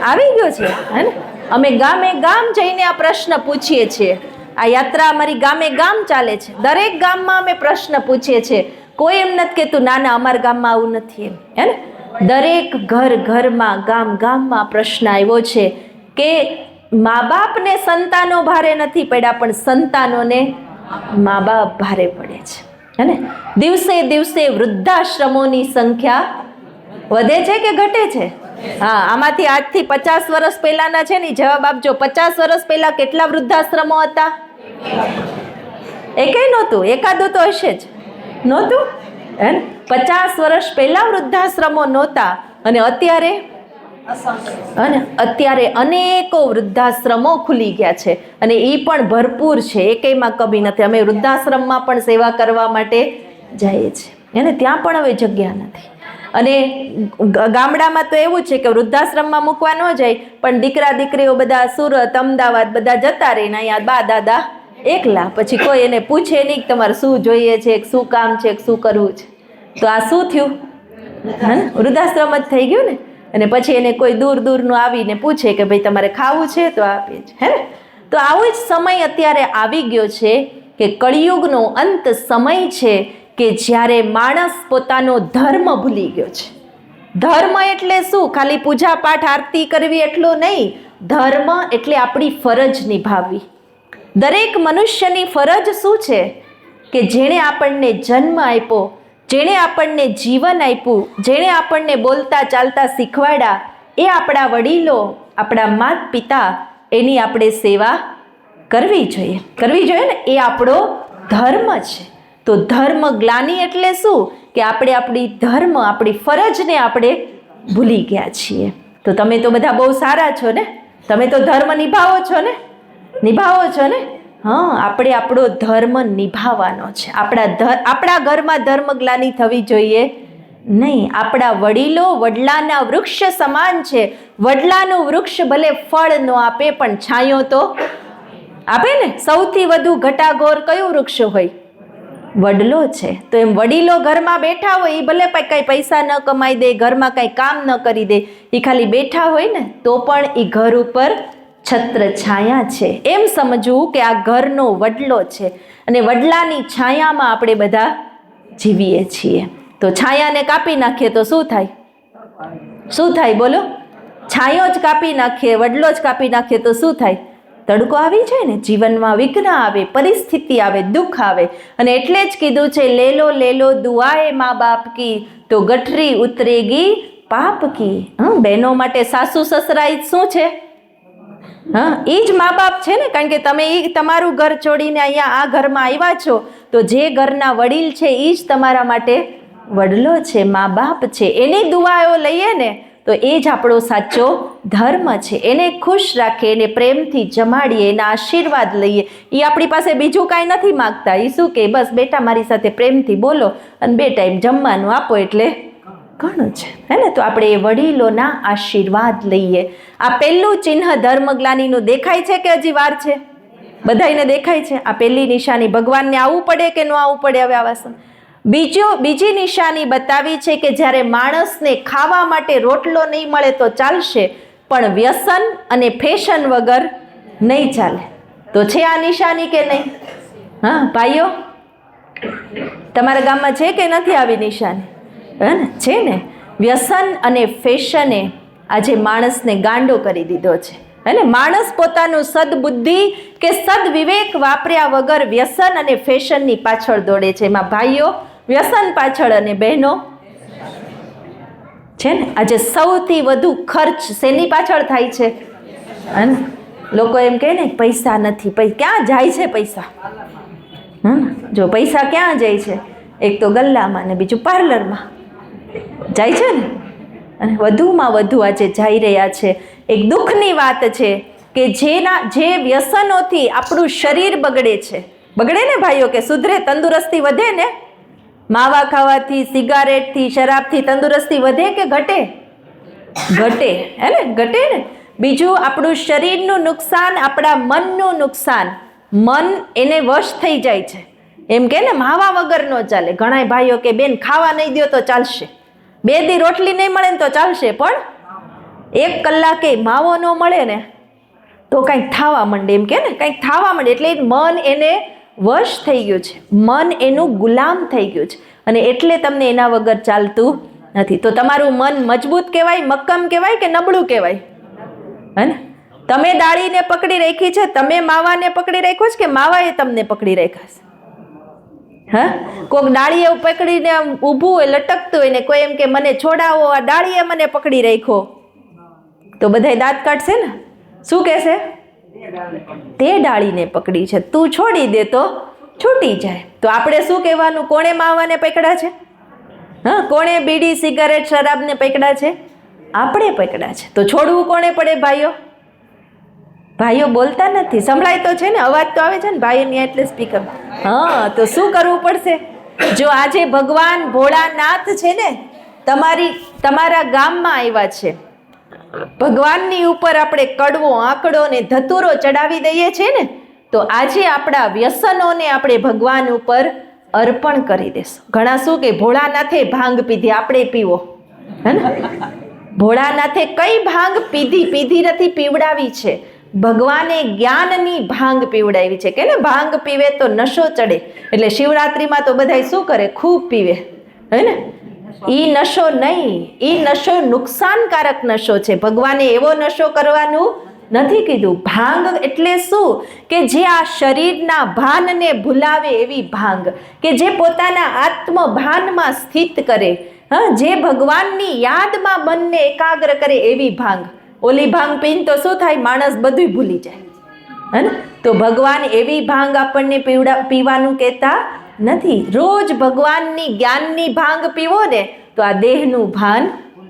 Speaker 1: આવી ગયો છે, હે ને? અમે ગામે ગામ જઈને આ પ્રશ્ન પૂછીએ છીએ. આ યાત્રા અમારી ગામે ગામ ચાલે છે. દરેક ગામમાં અમે પ્રશ્ન પૂછીએ છીએ. કોઈ એમ નથી કહેતું ના ના અમારા ગામમાં આવું નથી એમ, હે ને? દરેક ઘરમાં ગામમાં પ્રશ્ન આવ્યો છે કે મા બાપને સંતાનો ભારે નથી પડ્યા, પણ સંતાનોને મા બાપ ભારે પડે છે, હે ને? દિવસે દિવસે વૃદ્ધાશ્રમોની સંખ્યા વધે છે કે ઘટે છે? હા, આમાંથી આજથી 50 વર્ષ પહેલાના છે ને જવાબ આપજો. 50 વર્ષ પહેલા કેટલા વૃદ્ધાશ્રમો હતા? એકેય નહોતું. એકાદું તો હશે જ. નહોતું, હે ને? 50 વર્ષ પહેલા વૃદ્ધાશ્રમો નહોતા અને અત્યારે અનેકો વૃદ્ધાશ્રમો ખુલી ગયા છે અને એ પણ ભરપૂર છે, એકેયમાં કમી નથી. અમે વૃદ્ધાશ્રમમાં પણ સેવા કરવા માટે જઈએ છીએ, એને ત્યાં પણ હવે જગ્યા નથી. અને ગામડામાં તો એવું છે કે વૃદ્ધાશ્રમમાં મૂકવા ન જાય, પણ દીકરા દીકરીઓ બધા સુરત, અમદાવાદ બધા જતા રહીને અહીંયા બા દાદા એકલા. પછી કોઈ એને પૂછે નહીં કે તમારે શું જોઈએ છે, શું કામ છે, શું કરવું છે. તો આ શું થયું? હા, વૃદ્ધાશ્રમ જ થઈ ગયું ને. અને પછી એને કોઈ દૂરનું આવીને પૂછે કે ભાઈ તમારે ખાવું છે તો આપે છે, હે ને? તો આવો જ સમય અત્યારે આવી ગયો છે કે કળિયુગનો અંત સમય છે કે જ્યારે માણસ પોતાનો ધર્મ ભૂલી ગયો છે. ધર્મ એટલે શું? ખાલી પૂજા પાઠ આરતી કરવી એટલું નહીં. ધર્મ એટલે આપણી ફરજ નિભાવવી. દરેક મનુષ્યની ફરજ શું છે કે જેણે આપણને જન્મ આપ્યો, જેણે આપણને જીવન આપ્યું, જેણે આપણને બોલતા ચાલતા શીખવાડ્યા, એ આપણા વડીલો, આપણા માતા પિતા, એની આપણે સેવા કરવી જોઈએ. કરવી જોઈએ ને, એ આપણો ધર્મ છે. તો ધર્મ ગ્લાનિ એટલે શું? કે આપણે આપણી ધર્મ, આપણી ફરજને આપણે ભૂલી ગયા છીએ. તો તમે તો બધા બહુ સારા છો ને? તમે તો ધર્મ નિભાવો છો ને? નિભાવો છો ને? હા, આપણે આપણો ધર્મ નિભાવવાનો છે. આપણા ઘરમાં ધર્મ ગ્લાનિ થવી જોઈએ નહીં. આપણા વડીલો વડલાના વૃક્ષ સમાન છે. વડલાનું વૃક્ષ ભલે ફળ ન આપે પણ છાંયો તો આપે ને. સૌથી વધુ ઘટાઘોર કયું વૃક્ષ હોય? વડલો છે. તો એમ વડીલો ઘરમાં બેઠા હોય, એ ભલે કંઈ પૈસા ન કમાઈ દે, ઘરમાં કંઈ કામ ન કરી દે, એ ખાલી બેઠા હોય ને તો પણ એ ઘર ઉપર છત્ર છાયા છે. એમ સમજવું કે આ ઘરનો વડલો છે અને વડલાની છાયામાં આપણે બધા જીવીએ છીએ. તો છાયાને કાપી નાખીએ તો શું થાય? શું થાય બોલો? છાયો જ કાપી નાખીએ, વડલો જ કાપી નાખીએ તો શું થાય? તડકો આવી જાય ને, જીવનમાં વિઘ્ન આવે, પરિસ્થિતિ આવે, દુઃખ આવે. અને એટલે જ કીધું છે લેલો દુઆએ મા બાપ કી તો ગઠરી ઉતરેગી પાપ કી. બહેનો માટે સાસુ સસરા શું છે? હા, એ જ મા બાપ છે ને. કારણ કે તમે એ તમારું ઘર છોડીને અહીંયા આ ઘરમાં આવ્યા છો, તો જે ઘરના વડીલ છે એ જ તમારા માટે વડલો છે, મા બાપ છે. એની દુઆઓ લઈએ ને તો એ જ આપણો સાચો ધર્મ છે. એને ખુશ રાખીએ, એને પ્રેમથી જમાડીએ, એના આશીર્વાદ લઈએ. એ આપણી પાસે બીજું કાંઈ નથી માગતા. એ શું કે બસ બેટા મારી સાથે પ્રેમથી બોલો અને 2 ટાઈમ જમવાનું આપો એટલે ઘણું છે, હે ને? તો આપણે એ વડીલોના આશીર્વાદ લઈએ. આ પહેલું ચિહ્ન ધર્મ ગ્લાનિનું દેખાય છે કે હજી વાર છે? બધાઈને દેખાય છે. આ પહેલી નિશાની. ભગવાનને આવવું પડે કે ન આવવું પડે હવે આવા સમય? બીજી નિશાની બતાવી છે કે જ્યારે માણસને ખાવા માટે રોટલો નહીં મળે તો ચાલશે, પણ વ્યસન અને ફેશન વગર નહીં ચાલે. તો છે આ નિશાની કે નહીં? હા ભાઈઓ, તમારા ગામમાં છે કે નથી આવી નિશાની? હે ને? છે ને. વ્યસન અને ફેશને આજે માણસને ગાંડો કરી દીધો છે, હે ને? માણસ પોતાનું સદબુદ્ધિ કે સદવિવેક વાપર્યા વગર વ્યસન અને ફેશનની પાછળ દોડે છે. એમાં ભાઈઓ વ્યસન પાછળ અને બહેનો છે ને. આજે સૌથી વધુ ખર્ચ શેની પાછળ થાય છે? લોકો એમ કહે ને પૈસા નથી, ક્યાં જાય છે પૈસા? જો પૈસા ક્યાં જાય છે? એક તો ગલ્લામાં ને બીજું પાર્લરમાં જાય છે ને. અને વધુમાં વધુ આજે જઈ રહ્યા છે. એક દુઃખની વાત છે કે જે વ્યસનોથી આપણું શરીર બગડે છે, બગડે ને ભાઈઓ, કે સુધરે, તંદુરસ્તી વધે ને? માવા ખાવાથી, સિગારેટથી, શરાબથી તંદુરસ્તી વધે કે ઘટે? ઘટે, હે ને? ઘટે ને. બીજું આપણું શરીરનું નુકસાન, આપણા મનનું નુકસાન. મન એને વશ થઈ જાય છે. એમ કે ને માવા વગર ન ચાલે. ઘણા ભાઈઓ કે બેન ખાવા નહીં દો તો ચાલશે, 2 દી રોટલી નહીં મળે ને તો ચાલશે, પણ 1 કલાકે માવો ન મળે ને તો કંઈક થવા માંડે. એમ કે ને કંઈક થવા માંડે. એટલે મન એને વશ થઈ ગયું છે, મન એનું ગુલામ થઈ ગયું છે, અને એટલે તમને એના વગર ચાલતું નથી. તો તમારું મન મજબૂત કહેવાય, મક્કમ કહેવાય કે નબળું કહેવાય? હે ને? તમે ડાળીને પકડી રાખી છે, તમે માવાને પકડી રાખ્યો છે કે માવાએ તમને પકડી રાખ્યા છે? હા, કોઈક ડાળીએ પકડીને ઊભું હોય, લટકતું હોય ને કોઈ એમ કે મને છોડાવો, આ ડાળીએ મને પકડી રાખ્યો, તો બધાય દાંત કાઢશે ને. શું કહેશે? તે ડાળીને પકડી છે, તું છોડી દે તો છૂટી જાય. તો આપણે શું કહેવાનું? કોણે માવાને પકડ્યા છે? હા, કોણે બીડી, સિગારેટ, શરાબને પકડ્યા છે? આપણે પકડ્યા છે. તો છોડવું કોણે પડે ભાઈઓ? ભાઈઓ બોલતા નથી. સંભળાય તો છે ને, અવાજ તો આવે છે ને ભાઈઓની, એટલે સ્પીકર. હા, તો શું કરવું પડશે? જો આજે ભગવાન ભોળાનાથ છે ને તમારા ગામમાં આવ્યા છે, ભગવાનની ઉપર આપણે કડવો, આંકડો ને ધતુરો ચડાવી દઈએ છીએ ને, તો આજે આપણા વ્યસનોને આપણે ભગવાન ઉપર અર્પણ કરી દેશું. ઘણા શું કે ભોળાનાથે ભાંગ પીધી, આપણે પીવો, હે ને? ભોળાનાથે કઈ ભાંગ પીધી નથી, પીવડાવી છે. ભગવાને જ્ઞાનની ભાંગ પીવડાવી છે. કે ને ભાંગ પીવે તો નશો ચડે. એટલે શિવરાત્રિમાં તો બધાય શું કરે? ખૂબ પીવે, હે ને? ઈ નશો નહીં, ઈ નશો નુકસાનકારક નશો છે. ભગવાને એવો નશો કરવાનું નથી કીધું. ભાંગ એટલે શું? કે જે આ શરીરના ભાનને ભૂલાવે એવી ભાંગ, કે જે પોતાના આત્મભાનમાં સ્થિત કરે, હા, જે ભગવાનની યાદમાં મનને એકાગ્ર કરે એવી ભાંગ. ઓલી ભાંગ પીને તો શું થાય? માણસ બધું ભૂલી જાય, હે ને? તો ભગવાન એવી ભાંગ આપણને પીવાનું કહેતા નથી. રોજ ભગવાનની જ્ઞાનની ભાંગ પીવો ને તો આ દેહનું ભાન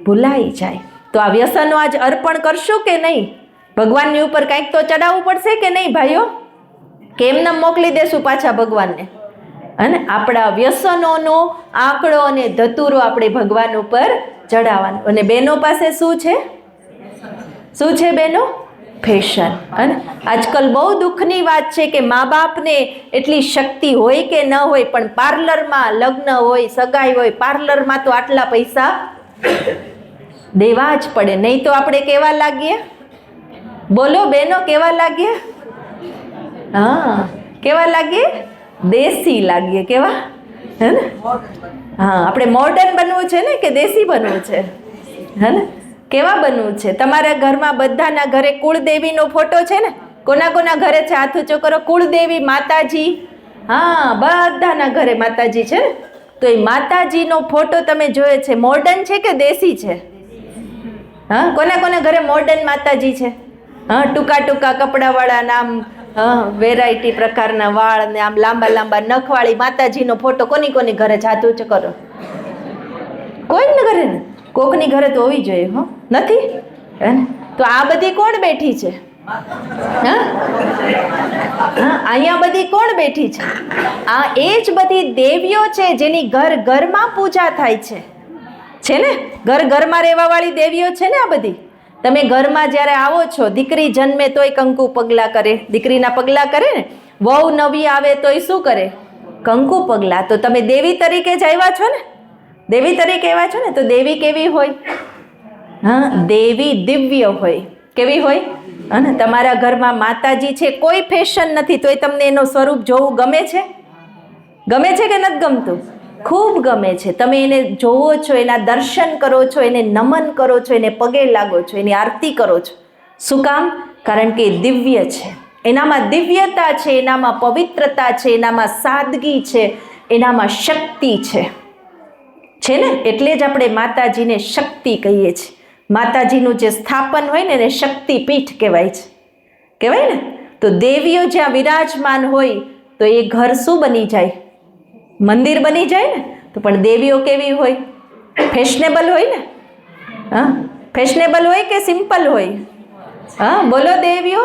Speaker 1: ભૂલાઈ જાય. તો આ વ્યસનો આજ અર્પણ કરશું કે નહીં? ભગવાનની ઉપર કંઈક તો ચડાવવું પડશે કે નહીં ભાઈઓ? કે એમને મોકલી દેશું પાછા ભગવાનને? અને આપણા વ્યસનોનો આંકડો અને ધતુરો આપણે ભગવાન ઉપર ચડાવવાનો. અને બહેનો પાસે શું છે? શું છે બહેનો? ફેશન. અને આજકાલ બહુ દુઃખની વાત છે કે મા બાપને એટલી શક્તિ હોય કે ન હોય, પણ પાર્લરમાં લગ્ન હોય, સગાઈ હોય, પાર્લરમાં તો આટલા પૈસા દેવા જ પડે. નહીં તો આપણે કેવા લાગીએ? બોલો બહેનો, કેવા લાગીએ? હા, કેવા લાગીએ? દેશી લાગીએ. કેવા? હે ને? હા, આપણે મોડર્ન બનવું છે ને કે દેશી બનવું છે? હે ને? કેવા બનવું છે? તમારા ઘરમાં બધાના ઘરે કુળદેવીનો ફોટો છે ને? કોના કોના ઘરે છે? હાથ ઊંચો કરો. કુળદેવી, માતાજી. હા, બધાના ઘરે માતાજી છે ને? તો એ માતાજીનો ફોટો તમે જોયો છે, મોડર્ન છે કે દેશી છે? હા, કોના કોના ઘરે મોડર્ન માતાજી છે? હા, ટૂંકા ટૂંકા કપડાવાળા, નામ વેરાયટી પ્રકારના વાળ ને આમ લાંબા લાંબા નખવાળી માતાજીનો ફોટો કોની કોની ઘરે છે? હાથ ઊંચો કરો. કોઈને ઘરે ને? કોકની ઘરે તો હોવી જોઈએ. હો, નથી? તો આ બધી કોણ બેઠી છે? હા, અહીંયા બધી કોણ બેઠી છે? આ એ જ બધી દેવીઓ છે જેની ઘર ઘરમાં પૂજા થાય છે ને? ઘર ઘરમાં રહેવા વાળી દેવીઓ છે ને આ બધી. તમે ઘરમાં જ્યારે આવો છો, દીકરી જન્મે તોય કંકુ પગલા કરે, દીકરીના પગલા કરે ને. વહુ નવી આવે તોય શું કરે? કંકુ પગલા. તો તમે દેવી તરીકે જ આવ્યા છો ને? દેવી તરીકે આવ્યા છો ને? તો દેવી કેવી હોય? હા, દેવી દિવ્ય હોય. કેવી હોય? અને તમારા ઘરમાં માતાજી છે, કોઈ ફેશન નથી, તોય તમને એનું સ્વરૂપ જોવું ગમે છે? ગમે છે કે નથી ગમતું? ખૂબ ગમે છે. તમે એને જોવો છો, એના દર્શન કરો છો, એને નમન કરો છો, એને પગે લાગો છો, એની આરતી કરો છો. શું કામ? કારણ કે દિવ્ય છે. એનામાં દિવ્યતા છે, એનામાં પવિત્રતા છે, એનામાં સાદગી છે, એનામાં શક્તિ છે ને? એટલે જ આપણે માતાજીને શક્તિ કહીએ છીએ. માતાજીનું જે સ્થાપન હોય ને એને શક્તિપીઠ કહેવાય છે. કહેવાય ને. તો દેવીઓ જ્યાં વિરાજમાન હોય તો એ ઘર શું બની જાય? મંદિર બની જાય ને. તો પણ દેવીઓ કેવી હોય? ફેશનેબલ હોય ને. હા, ફેશનેબલ હોય કે સિમ્પલ હોય? હા બોલો દેવીઓ.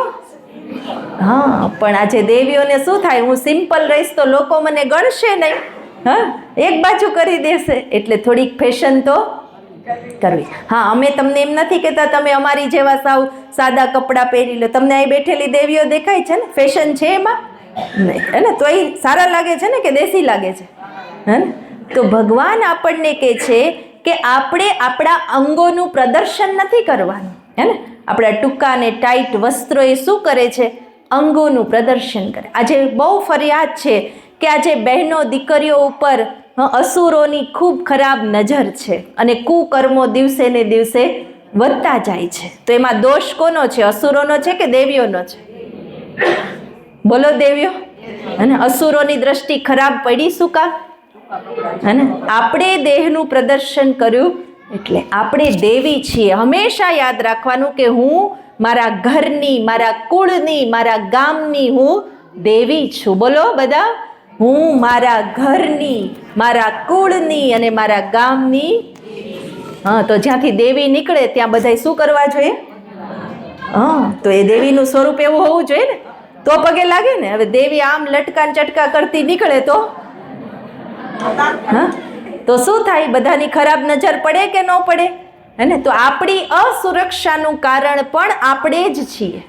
Speaker 1: હા, પણ આજે દેવીઓને શું થાય? હું સિમ્પલ રહીશ તો લોકો મને ગણશે નહીં. હા, એક બાજુ કરી દેશે. એટલે થોડીક ફેશન તો કરવી. હા, અમે તમને એમ નથી કહેતા તમે અમારી જેવા સાવ સાદા કપડાં પહેરી લો. તમને અહીં બેઠેલી દેવીઓ દેખાય છે ને? ફેશન છે એમાં? નહીં. હે ને? તો એ સારા લાગે છે ને કે દેશી લાગે છે? હે ને? તો ભગવાન આપણને કહે છે કે આપણે આપણા અંગોનું પ્રદર્શન નથી કરવાનું. હે ને? આપણા ટૂંકા અને ટાઈટ વસ્ત્રો એ શું કરે છે? અંગોનું પ્રદર્શન કરે. આજે બહુ ફરિયાદ છે કે આજે બહેનો દીકરીઓ ઉપર અસુરોની ખૂબ ખરાબ નજર છે અને કુકર્મો દિવસે ને દિવસે વધતા જાય છે. તો એમાં દોષ કોનો છે? અસુરોનો છે કે દેવીઓનો છે? બોલો દેવીઓ. અને અસુરોની દ્રષ્ટિ ખરાબ પડી શું કામ? અને આપણે દેહનું પ્રદર્શન કર્યું એટલે આપણે દેવી છીએ. હંમેશા યાદ રાખવાનું કે હું મારા ઘરની, મારા કુળની, મારા ગામની હું દેવી છું. બોલો બધા. હું મારા ઘરની, મારા કુળની અને મારા ગામની. હા, તો જ્યાંથી દેવી નીકળે ત્યાં બધાય શું કરવા જોઈએ? હા, તો એ દેવીનું સ્વરૂપ એવું હોવું જોઈએ ને, તો પગે લાગે ને. હવે દેવી આમ લટકા ચટકા કરતી નીકળે તો હા, તો શું થાય? બધાની ખરાબ નજર પડે કે ન પડે? હે ને? તો આપણી અસુરક્ષાનું કારણ પણ આપણે જ છીએ.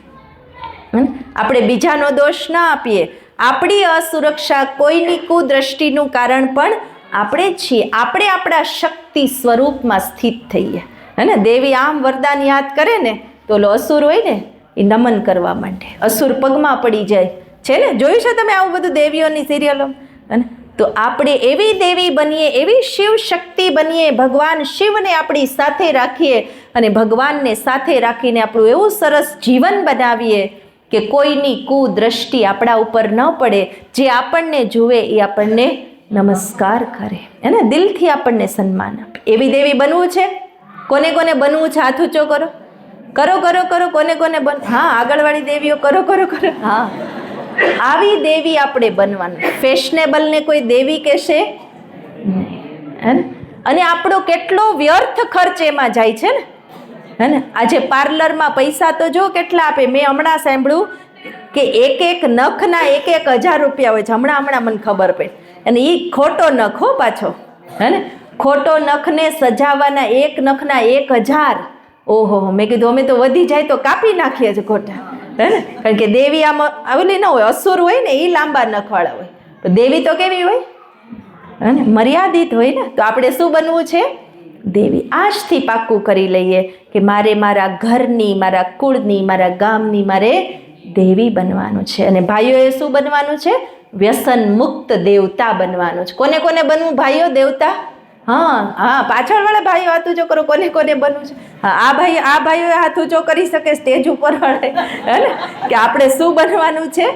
Speaker 1: આપણે બીજાનો દોષ ના આપીએ. આપણી અસુરક્ષા, કોઈની કુદ્રષ્ટિનું કારણ પણ આપણે જ છીએ. આપણે આપણા શક્તિ સ્વરૂપમાં સ્થિત થઈએ. હે ને? દેવી આમ વરદાન યાદ કરે ને તો ઓલો અસુર હોય ને એ નમન કરવા માંડે, અસુર પગમાં પડી જાય છે ને. જોયું છે તમે આવું બધું દેવીઓની સિરિયલો? અને તો આપણે એવી દેવી બનીએ, એવી શિવ શક્તિ બનીએ, ભગવાન શિવને આપણી સાથે રાખીએ અને ભગવાનને સાથે રાખીને આપણું એવું સરસ જીવન બનાવીએ કે કોઈની કુદ્રષ્ટિ આપણા ઉપર ન પડે. જે આપણને જુએ એ આપણને નમસ્કાર કરે, એને દિલથી આપણને સન્માન આપે. એવી દેવી બનવું છે? કોને કોને બનવું છે? હાથ ઊંચો કરો. કરો કરો કરો. કોને કોને બન? હા, આગળવાળી દેવીઓ કરો કરો કરો. હા, આવી દેવી આપણે બનવાનું. ફેશનેબલને કોઈ દેવી કહેશે નહીં. અને આપણો કેટલો વ્યર્થ ખર્ચ એમાં જાય છે ને. હે ને? આજે પાર્લરમાં પૈસા તો જો કેટલા આપે. મેં હમણાં સાંભળ્યું કે એક નખના 1,000 રૂપિયા હોય છે. હમણાં મને ખબર પડી. અને એ ખોટો નખ હો પાછો. હે ને? ખોટો નખને સજાવવાના એક નખના 1,000. ઓહો, મેં કીધું અમે તો વધી જાય તો કાપી નાખીએ છીએ ખોટા. હે ને? કારણ કે દેવી આમ આવેલી ન હોય. અસુર હોય ને એ લાંબા નખવાળા હોય. તો દેવી તો કેવી હોય? હે ને? મર્યાદિત હોય ને. તો આપણે શું બનવું છે? દેવી. આજથી પાક્કું કરી લઈએ કે મારે મારા ઘરની, મારા કુળની, મારા ગામની મારે દેવી બનવાનું છે. અને ભાઈઓએ શું બનવાનું છે? વ્યસન મુક્ત દેવતા બનવાનું છે. કોને કોને બનવું ભાઈઓ? દેવતા. હા હા, પાછળવાળા ભાઈઓ હાથ ઊંચો કરો. કોને કોને બનવું છે? હા, આ ભાઈઓ હાથ ઊંચો કરી શકે સ્ટેજ ઉપર વાળે. હે ને? કે આપણે શું બનવાનું છે?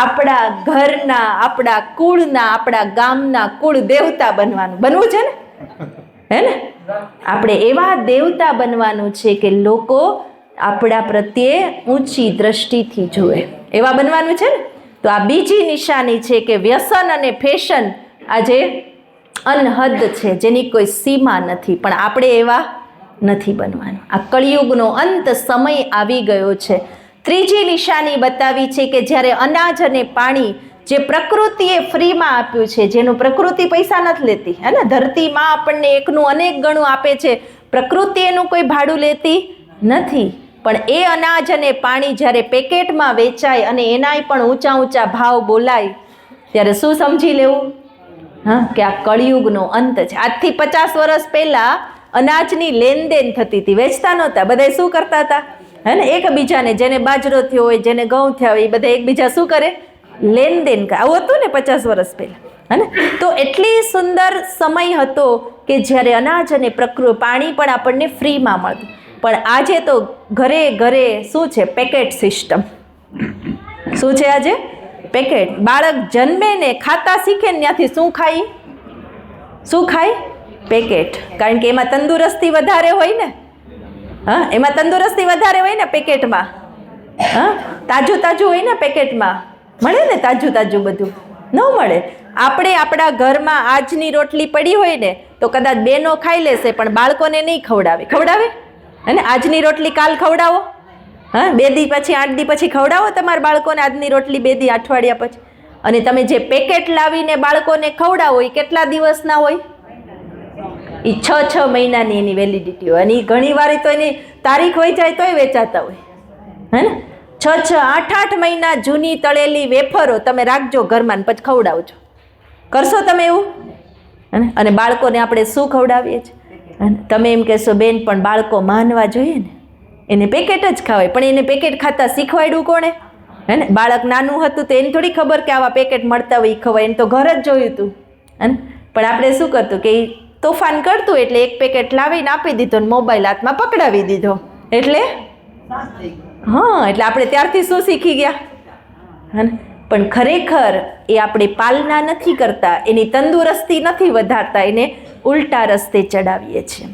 Speaker 1: આપણા ઘરના, આપણા કુળના, આપણા ગામના કુળ દેવતા બનવું છે ને. હે ને? આપણે એવા દેવતા બનવાનું છે કે લોકો આપણા પ્રત્યે ઊંચી દ્રષ્ટિથી જુએ. એવા બનવાનું છે ને. તો આ બીજી નિશાની છે કે વ્યસન અને ફેશન આજે અનહદ છે, જેની કોઈ સીમા નથી. પણ આપણે એવા નથી બનવાનું. આ કળિયુગનો અંત સમય આવી ગયો છે. ત્રીજી નિશાની બતાવી છે કે જ્યારે અનાજ અને પાણી જે પ્રકૃતિએ ફ્રીમાં આપ્યું છે, જેનું પ્રકૃતિ પૈસા નથી લેતી. હે ને? ધરતીમાં આપણને એકનું અનેક ગણું આપે છે. પ્રકૃતિ એનું કોઈ ભાડું લેતી નથી. પણ એ અનાજ અને પાણી જ્યારે પેકેટમાં વેચાય અને એનાય પણ ઊંચા ઊંચા ભાવ બોલાય ત્યારે શું સમજી લેવું? હા, કે આ કળિયુગનો અંત છે. આજથી 50 વર્ષ પહેલા અનાજની લેનદેન થતી હતી. વેચતા નહોતા. બધા શું કરતા હતા? હે ને? એકબીજાને, જેને બાજરો થયો હોય, જેને ઘઉં થયા હોય, એ બધા એકબીજા શું કરે? લેનદેન કરે. આવું હતું ને 50 વર્ષ પહેલા. હે ને? તો એટલી સુંદર સમય હતો કે જ્યારે અનાજ અને પાણી પણ આપણને ફ્રીમાં મળતું. પણ આજે તો ઘરે ઘરે શું છે? Packet system. શું છે આજે? પેકેટ. બાળક જન્મે ને ખાતા શીખે ને ત્યાંથી શું ખાય? શું ખાય? પેકેટ. કારણ કે એમાં તંદુરસ્તી વધારે હોય ને. હા, એમાં તંદુરસ્તી વધારે હોય ને પેકેટમાં. હા, તાજું તાજું હોય ને પેકેટમાં, મળે ને તાજું તાજું બધું? ન મળે. આપણે આપણા ઘરમાં આજની રોટલી પડી હોય ને તો કદાચ બેનો ખાઈ લેશે, પણ બાળકોને નહીં ખવડાવે. ખવડાવે? અને આજની રોટલી કાલ ખવડાવો, હા, 2 દી પછી 8 દી પછી ખવડાવો તમારા બાળકોને આજની રોટલી 2 દી અઠવાડિયા પછી. અને તમે જે પેકેટ લાવીને બાળકોને ખવડાવો એ કેટલા દિવસના હોય? એ 6 મહિનાની એની વેલિડિટી હોય. અને ઘણી વાર તો એની તારીખ હોય જાય તોય વેચાતા હોય, હે ને? 6, 8 મહિના જૂની તળેલી વેફરો તમે રાખજો ઘરમાં, પછી ખવડાવજો. કરશો તમે એવું? અને બાળકોને આપણે શું ખવડાવીએ છીએ? તમે એમ કહેશો બેન, પણ બાળકો માનવા જોઈએ ને, એને પેકેટ જ ખાવાય. પણ એને પેકેટ ખાતા શીખવાડ્યું કોણે? હે ને? બાળક નાનું હતું તો એને થોડી ખબર કે આવા પેકેટ મળતા હોય એ ખવાય, એને તો ઘર જ જોયું હતું. હે? પણ આપણે શું કરતું કે તોફાન કરતું એટલે એક પેકેટ લાવીને આપી દીધો ને મોબાઈલ હાથમાં પકડાવી દીધો. એટલે હા, એટલે આપણે ત્યારથી શું શીખી ગયા? હે? પણ ખરેખર એ આપણે પાલના નથી કરતા, એની તંદુરસ્તી નથી વધારતા, એને ઉલટા રસ્તે ચડાવીએ છીએ.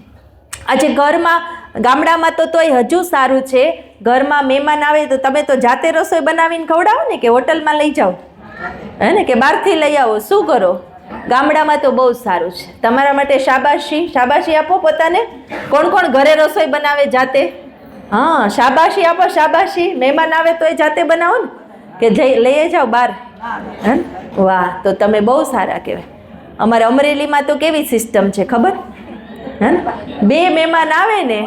Speaker 1: આજે ઘરમાં, ગામડામાં તો તોય હજુ સારું છે, ઘરમાં મહેમાન આવે તો તમે તો જાતે રસોઈ બનાવીને ખવડાવો ને, કે હોટલમાં લઈ જાઓ, હે ને, કે બહારથી લઈ આવો? શું કરો? ગામડામાં તો બહુ સારું છે. તમારા માટે શાબાશી આપો પોતાને. કોણ કોણ ઘરે રસોઈ બનાવે જાતે? હા, શાબાશી આપો, શાબાશી. મહેમાન આવે તો એ જાતે બનાવો ને, કે લઈ જાઓ બહાર? વાહ, તો તમે બહુ સારા કહેવાય. અમારે અમરેલીમાં તો કેવી સિસ્ટમ છે ખબર? હે, 2 મહેમાન આવે ને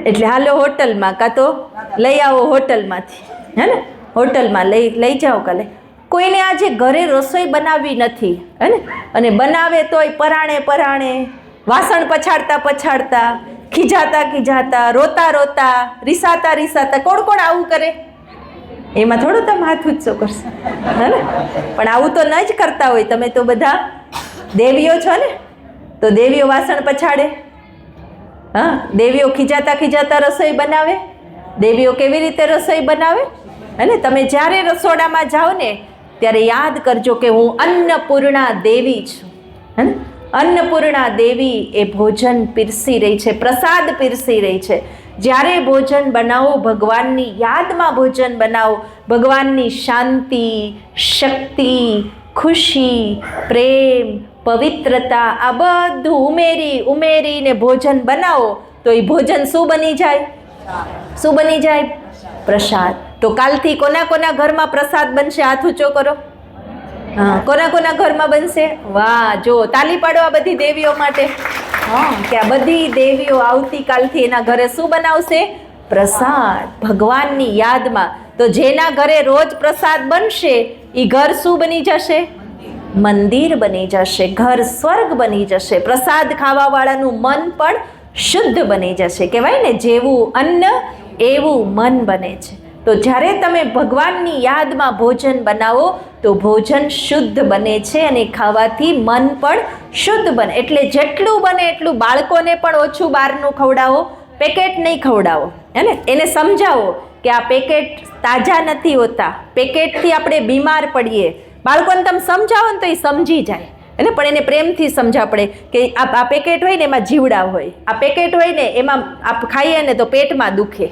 Speaker 1: એટલે હાલો હોટલમાં, કાં તો લઈ આવો હોટલમાંથી, હે ને, હોટલમાં લઈ જાઓ કાલે. કોઈને આજે ઘરે રસોઈ બનાવવી નથી, હે ને, અને બનાવે તોય પરાણે વાસણ પછાડતા ખીજાતા રોતા રીસાતા. કોણ આવું કરે? એમાં થોડું તમે હાથ ઊંચો કરશો, હે ને? પણ આવું તો ન જ કરતા હોય. તમે તો બધા દેવીઓ છો ને, તો દેવીઓ વાસણ પછાડે, હા, દેવીઓ ખીજાતા રસોઈ બનાવે. દેવીઓ કેવી રીતે રસોઈ બનાવે? અને તમે જ્યારે રસોડામાં જાઓ ને ત્યારે યાદ કરજો કે હું અન્નપૂર્ણા દેવી છું. હે ને? અન્નપૂર્ણા દેવી એ ભોજન પીરસી રહી છે, પ્રસાદ પીરસી રહી છે. જ્યારે ભોજન બનાવો, ભગવાનની યાદમાં ભોજન બનાવો, ભગવાનની શાંતિ, શક્તિ, ખુશી, પ્રેમ, પવિત્રતા, આ બધું ઉમેરીને ભોજન બનાવો તો એ ભોજન શું બની જાય? શું બની જાય? પ્રસાદ. તો કાલથી કોના ઘરમાં પ્રસાદ બનશે? હાથ ઊંચો કરો. હા, કોના ઘરમાં બનશે? વાહ, જો તાલી પાડો આ બધી દેવીઓ માટે. હા, કે આ બધી દેવીઓ આવતીકાલથી એના ઘરે શું બનાવશે? પ્રસાદ, ભગવાનની યાદમાં. તો જેના ઘરે રોજ પ્રસાદ બનશે એ ઘર શું બની જશે? મંદિર બની જશે, ઘર સ્વર્ગ બની જશે. પ્રસાદ ખાવાવાળાનું મન પણ શુદ્ધ બની જશે. કહેવાય ને, જેવું અન્ન એવું મન બને છે. તો જ્યારે તમે ભગવાનની યાદમાં ભોજન બનાવો તો ભોજન શુદ્ધ બને છે અને ખાવાથી મન પણ શુદ્ધ બને. એટલે જેટલું બને એટલું બાળકોને પણ ઓછું બહારનું ખવડાવો, પેકેટ નહીં ખવડાવો, હે ને? એને સમજાવો કે આ પેકેટ તાજા નથી હોતા, પેકેટથી આપણે બીમાર પડીએ. બાળકોને તમે સમજાવો ને તો એ સમજી જાય, એટલે પણ એને પ્રેમથી સમજાવવા પડે કે આ પેકેટ હોય ને એમાં જીવડા હોય, આ પેકેટ હોય ને એમાં ખાઈએ ને તો પેટમાં દુખે,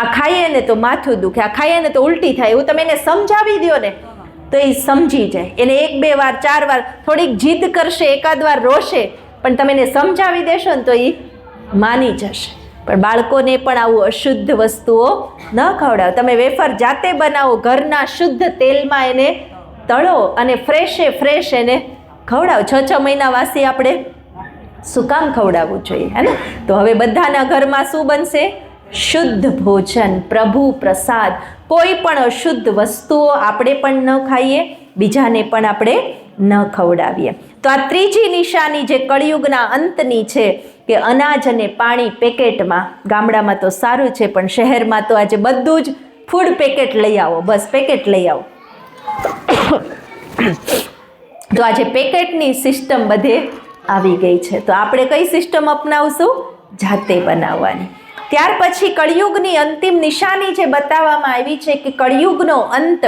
Speaker 1: આ ખાઈએ ને તો માથું દુખે, આ ખાઈએ ને તો ઉલટી થાય. એવું તમે એને સમજાવી દો ને તો એ સમજી જાય. એને 1-2 વાર 4 વાર થોડીક જીદ કરશે, એકાદ વાર રોશે, પણ તમે એને સમજાવી દેશો ને તો એ માની જશે. પણ બાળકોને પણ આવું અશુદ્ધ વસ્તુઓ ન ખવડાવો. તમે વેફર જાતે બનાવો, ઘરના શુદ્ધ તેલમાં એને તળો અને ફ્રેશ એને ખવડાવો. 6 મહિના વાસી આપણે શું કામ ખવડાવવું જોઈએ, હે ને? તો હવે બધાના ઘરમાં શું બનશે? શુદ્ધ ભોજન, પ્રભુ પ્રસાદ. કોઈ પણ અશુદ્ધ વસ્તુઓ આપણે પણ ન ખાઈએ, બીજાને પણ આપણે ન ખવડાવીએ. તો આ ત્રીજી નિશાની જે કળિયુગના અંતની છે કે અનાજ અને પાણી પેકેટમાં. ગામડામાં તો સારું છે, પણ શહેરમાં તો આજે બધું જ ફૂડ પેકેટ લઈ આવો, બસ પેકેટ લઈ આવો. તો આજે પેકેટની સિસ્ટમ બધે આવી ગઈ છે. તો આપણે કઈ સિસ્ટમ અપનાવશું? જાતે બનાવવાની. ત્યાર પછી કળિયુગની અંતિમ નિશાની જે બતાવવામાં આવી છે કે કળિયુગનો અંત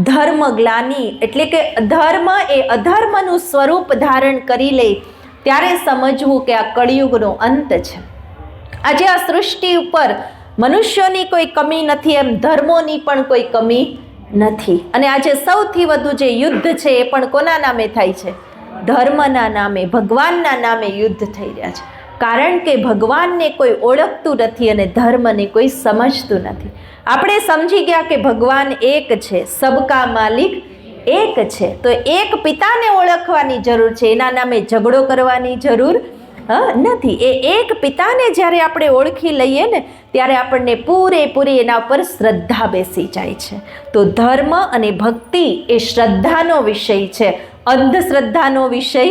Speaker 1: ધર્મ ગ્લાની, એટલે કે ધર્મ એ અધર્મનું સ્વરૂપ ધારણ કરી લે ત્યારે સમજવું કે આ કળિયુગનો અંત છે. આજે આ સૃષ્ટિ ઉપર મનુષ્યોની કોઈ કમી નથી, એમ ધર્મોની પણ કોઈ કમી નથી. અને આજે સૌથી વધુ જે યુદ્ધ છે એ પણ કોના નામે થાય છે? ધર્મના નામે, ભગવાનના નામે યુદ્ધ થઈ રહ્યા છે. કારણ કે ભગવાનને કોઈ ઓળખતું નથી અને ધર્મને કોઈ સમજતું નથી. આપણે સમજી ગયા કે ભગવાન એક છે, સબકા માલિક એક છે, તો એક પિતાને ઓળખવાની જરૂર છે, એના નામે ઝઘડો કરવાની જરૂર નથી. એ એક પિતાને જ્યારે આપણે ઓળખી લઈએ ને ત્યારે આપણને પૂરેપૂરી એના પર શ્રદ્ધા બેસી જાય છે. તો ધર્મ અને ભક્તિ એ શ્રદ્ધાનો વિષય છે, અંધશ્રદ્ધાનો વિષય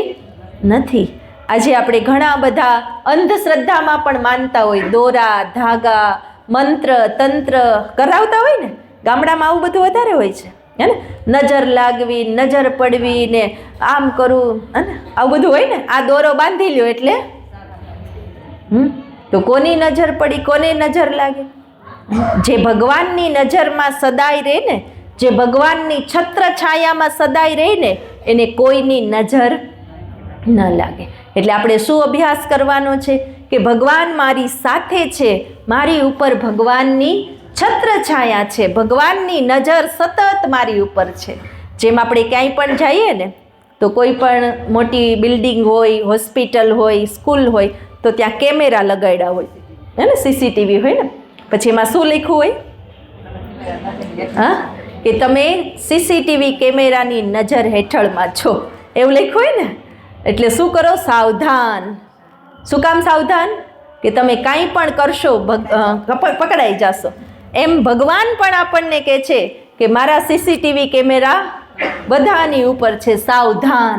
Speaker 1: નથી. આજે આપણે ઘણા બધા અંધશ્રદ્ધામાં પણ માનતા હોય, દોરા ધાગા મંત્ર તંત્ર કરાવતા હોય ને, ગામડામાં આવું બધું વધારે હોય છે હે ને, નજર લાગવી, નજર પડવી ને આમ કરવું, હે ને આવું બધું હોય ને. આ દોરો બાંધી લ્યો એટલે તો કોની નજર પડી, કોને નજર લાગે? જે ભગવાનની નજરમાં સદાય રહે ને, જે ભગવાનની છત્ર છાયામાં સદાય રહે ને, એને કોઈની નજર ન લાગે. એટલે આપણે શું અભ્યાસ કરવાનો છે કે ભગવાન મારી સાથે છે, મારી ઉપર ભગવાનની છત્ર છાયા છે, ભગવાનની નજર સતત મારી ઉપર છે. જેમ આપણે ક્યાંય પણ જઈએ ને તો કોઈ પણ મોટી બિલ્ડિંગ હોય, હોસ્પિટલ હોય, સ્કૂલ હોય તો ત્યાં કેમેરા લગાડ્યા હોય હે ને, સીસીટીવી હોય ને, પછી એમાં શું લખ્યું હોય? હા, કે તમે સીસીટીવી કેમેરાની નજર હેઠળમાં છો, એવું લખ્યું હોય ને. એટલે શું કરો? સાવધાન. શું કામ સાવધાન? કે તમે કાંઈ પણ કરશો પકડાઈ જશો. એમ ભગવાન પણ આપણને કહે છે કે મારા સીસીટીવી કેમેરા બધાની ઉપર છે, સાવધાન.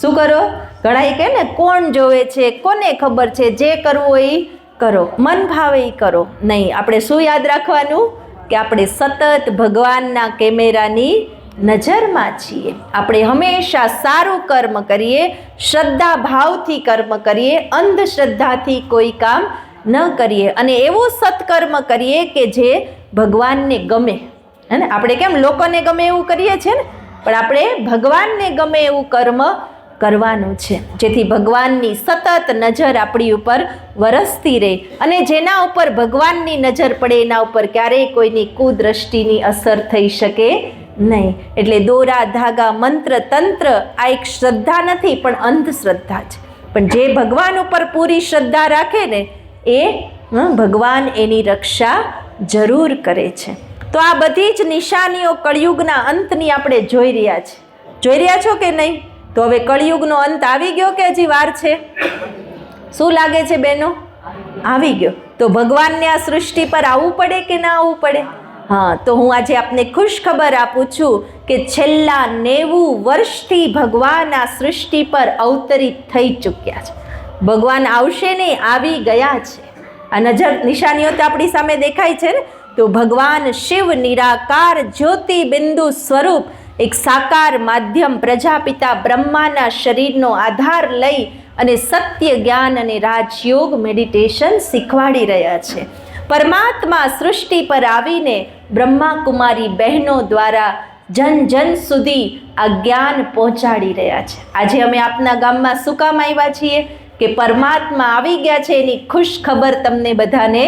Speaker 1: શું કરો? ઘણા કહે ને કોણ જોવે છે, કોને ખબર છે, જે કરવું હોય એ કરો, મન ભાવે એ કરો. નહીં, આપણે શું યાદ રાખવાનું કે આપણે સતત ભગવાનના કેમેરાની નજરમાં છીએ. આપણે હંમેશા સારું કર્મ કરીએ, શ્રદ્ધા ભાવથી કર્મ કરીએ, અંધશ્રદ્ધાથી કોઈ કામ ન કરીએ, અને એવું સત્કર્મ કરીએ કે જે ભગવાનને ગમે. હે ને, આપણે કેમ લોકોને ગમે એવું કરીએ છીએ ને, પણ આપણે ભગવાનને ગમે એવું કર્મ કરવાનું છે, જેથી ભગવાનની સતત નજર આપણી ઉપર વરસતી રહે. અને જેના ઉપર ભગવાનની નજર પડે એના ઉપર ક્યારેય કોઈની કુદ્રષ્ટિની અસર થઈ શકે નહીં. એટલે દોરા ધાગા મંત્ર તંત્ર આ એક શ્રદ્ધા નથી પણ અંધશ્રદ્ધા છે. પણ જે ભગવાન ઉપર પૂરી શ્રદ્ધા રાખે ને એ ભગવાન એની રક્ષા જરૂર કરે છે. તો આ બધી જ નિશાનીઓ કળિયુગના અંતની આપણે જોઈ રહ્યા છે. જોઈ રહ્યા છો કે નહીં? તો હવે કળિયુગનો અંત આવી ગયો કે હજી વાર છે? શું લાગે છે બહેનો? આવી ગયો. તો ભગવાનને આ સૃષ્ટિ પર આવવું પડે કે ના આવવું પડે? હા, તો હું આજે આપને ખુશ ખબર આપું છું કે છેલ્લા 90 વર્ષથી ભગવાન આ સૃષ્ટિ પર અવતરિત થઈ ચૂક્યા છે. ભગવાન આવશે ને, આવી ગયા છે. આ નજર નિશાનીઓ તો આપણી સામે દેખાય છે ને. તો ભગવાન શિવ નિરાકાર જ્યોતિ બિંદુ સ્વરૂપ એક સાકાર માધ્યમ પ્રજાપિતા બ્રહ્માના શરીરનો આધાર લઈ અને સત્ય જ્ઞાન અને રાજયોગ મેડિટેશન શીખવાડી રહ્યા છે. પરમાત્મા સૃષ્ટિ પર આવીને બ્રહ્મા કુમારી બહેનો દ્વારા જન જન સુધી આ જ્ઞાન પહોંચાડી રહ્યા છે. આજે અમે આપના ગામમાં શું કામ આવ્યા છીએ? કે પરમાત્મા આવી ગયા છે એની ખુશ ખબર તમને બધાને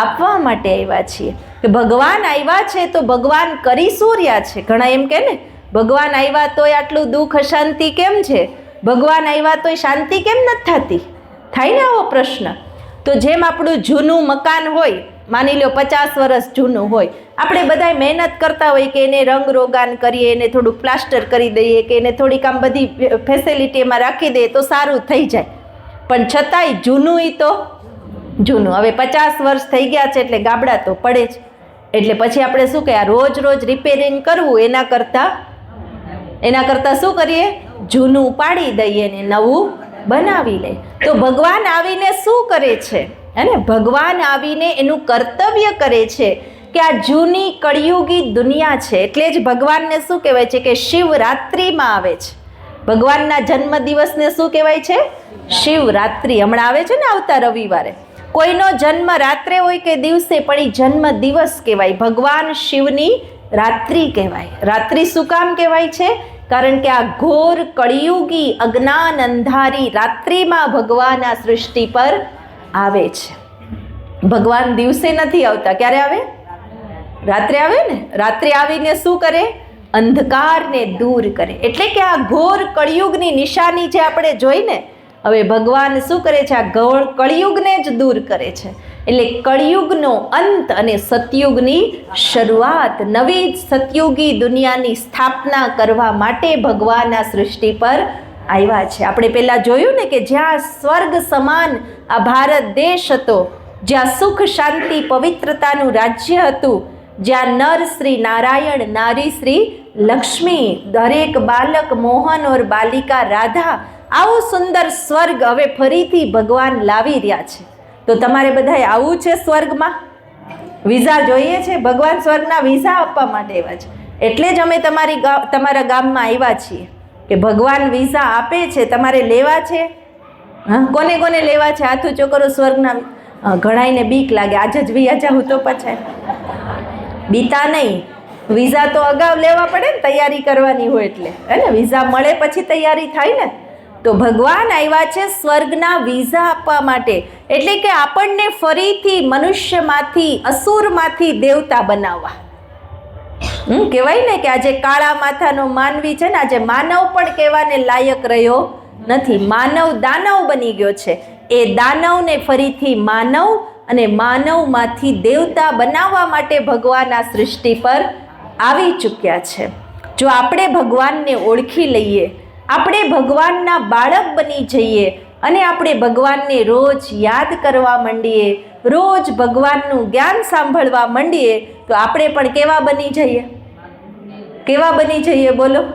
Speaker 1: આપવા માટે આવ્યા છીએ. કે ભગવાન આવ્યા છે તો ભગવાન કરી શું રહ્યા છે? ઘણા એમ કે ને ભગવાન આવ્યા તોય આટલું દુઃખ અશાંતિ કેમ છે? ભગવાન આવ્યા તોય શાંતિ કેમ નથી થતી? થાય ને આવો પ્રશ્ન. તો જેમ આપણું જૂનું મકાન હોય, માની લો 50 વર્ષ જૂનું હોય, આપણે બધાય મહેનત કરતા હોય કે એને રંગ રોગાન કરીએ, એને થોડુંક પ્લાસ્ટર કરી દઈએ, કે એને થોડીક આમ બધી ફેસિલિટી એમાં રાખી દઈએ તો સારું થઈ જાય. પણ છતાંય જૂનું એ તો જૂનું. હવે 50 વર્ષ થઈ ગયા છે એટલે ગાબડા તો પડે જ. એટલે પછી આપણે શું કહે, રોજ રોજ રિપેરિંગ કરવું એના કરતાં શું કરીએ? જૂનું પાડી દઈએ ને નવું બનાવી લે. તો ભગવાન આવીને શું કરે છે? અને ભગવાન આવીને એનું કર્તવ્ય કરે છે કે આ જૂની કળિયુગી દુનિયા છે, એટલે જ ભગવાનને શું કહેવાય છે કે શિવરાત્રિમાં આવે છે. ભગવાનના જન્મ દિવસને શું કહેવાય છે? શિવરાત્રિ. હમણાં આવે છે ને આવતા રવિવારે. કોઈનો જન્મ રાત્રે હોય કે દિવસે, પણ એ જન્મ દિવસ કહેવાય. ભગવાન શિવની રાત્રિ કહેવાય. રાત્રિ શું કામ કહેવાય છે? કારણ કે આ ઘોર કળિયુગી અજ્ઞાન અંધારી રાત્રિમાં ભગવાન આ સૃષ્ટિ પર આવે છે. ભગવાન દિવસે નથી આવતા. ક્યારે આવે? રાત્રે આવે ને. રાત્રે આવીને શું કરે? અંધકારને દૂર કરે. એટલે કે આ ઘોર કળિયુગની નિશાની જે આપણે જોઈને, હવે ભગવાન શું કરે છે? આ ઘોર કળિયુગને જ દૂર કરે છે. એટલે કળિયુગનો અંત અને સતયુગની શરૂઆત, નવી સતયુગી દુનિયાની સ્થાપના કરવા માટે ભગવાન આ સૃષ્ટિ પર આવ્યા છે. આપણે પહેલાં જોયું ને કે જ્યાં સ્વર્ગ સમાન આ ભારત દેશ હતો, જ્યાં સુખ શાંતિ પવિત્રતાનું રાજ્ય હતું, જ્યાં નર શ્રી નારાયણ, નારી શ્રી લક્ષ્મી, દરેક બાલક મોહન ઓર બાલિકા રાધા, આવું સુંદર સ્વર્ગ હવે ફરીથી ભગવાન લાવી રહ્યા છે. તો તમારે બધાએ આવવું છે સ્વર્ગમાં? વિઝા જોઈએ છે? ભગવાન સ્વર્ગના વિઝા આપવા માટે આવ્યા છે. એટલે જ અમે તમારા ગામમાં આવ્યા છીએ કે ભગવાન વિઝા આપે છે, તમારે લેવા છે. હા, કોને કોને લેવા છે? હાથ ઊંચો કરો. સ્વર્ગના ઘણાઈને બીક લાગે, આજ જ વિયા જાઉં તો પાછા બીતા નહીં. વિઝા તો અગાઉ લેવા પડે ને, તૈયારી કરવાની હોય એટલે, હે ને? વિઝા મળે પછી તૈયારી થાય ને. તો ભગવાન આવ્યા છે સ્વર્ગના વિઝા આપવા માટે. એટલે કે આપણને ફરીથી મનુષ્યમાંથી, અસુરમાંથી દેવતા બનાવવા. કહેવાય ને કે આજે કાળા માથાનો માનવી છે ને, આજે માનવ પણ કહેવાને લાયક રહ્યો નથી. માનવ દાનવ બની ગયો છે. એ દાનવને ફરીથી માનવ અને માનવમાંથી દેવતા બનાવવા માટે ભગવાન આ સૃષ્ટિ પર આવી ચૂક્યા છે. જો આપણે ભગવાનને ઓળખી લઈએ, આપણે ભગવાનના બાળક બની જઈએ અને આપણે ભગવાનને રોજ યાદ કરવા માંડીએ, રોજ ભગવાનનું જ્ઞાન સાંભળવા માંડીએ, તો આપણે પણ કેવા બની જઈએ? કેવા બની જઈએ બોલો?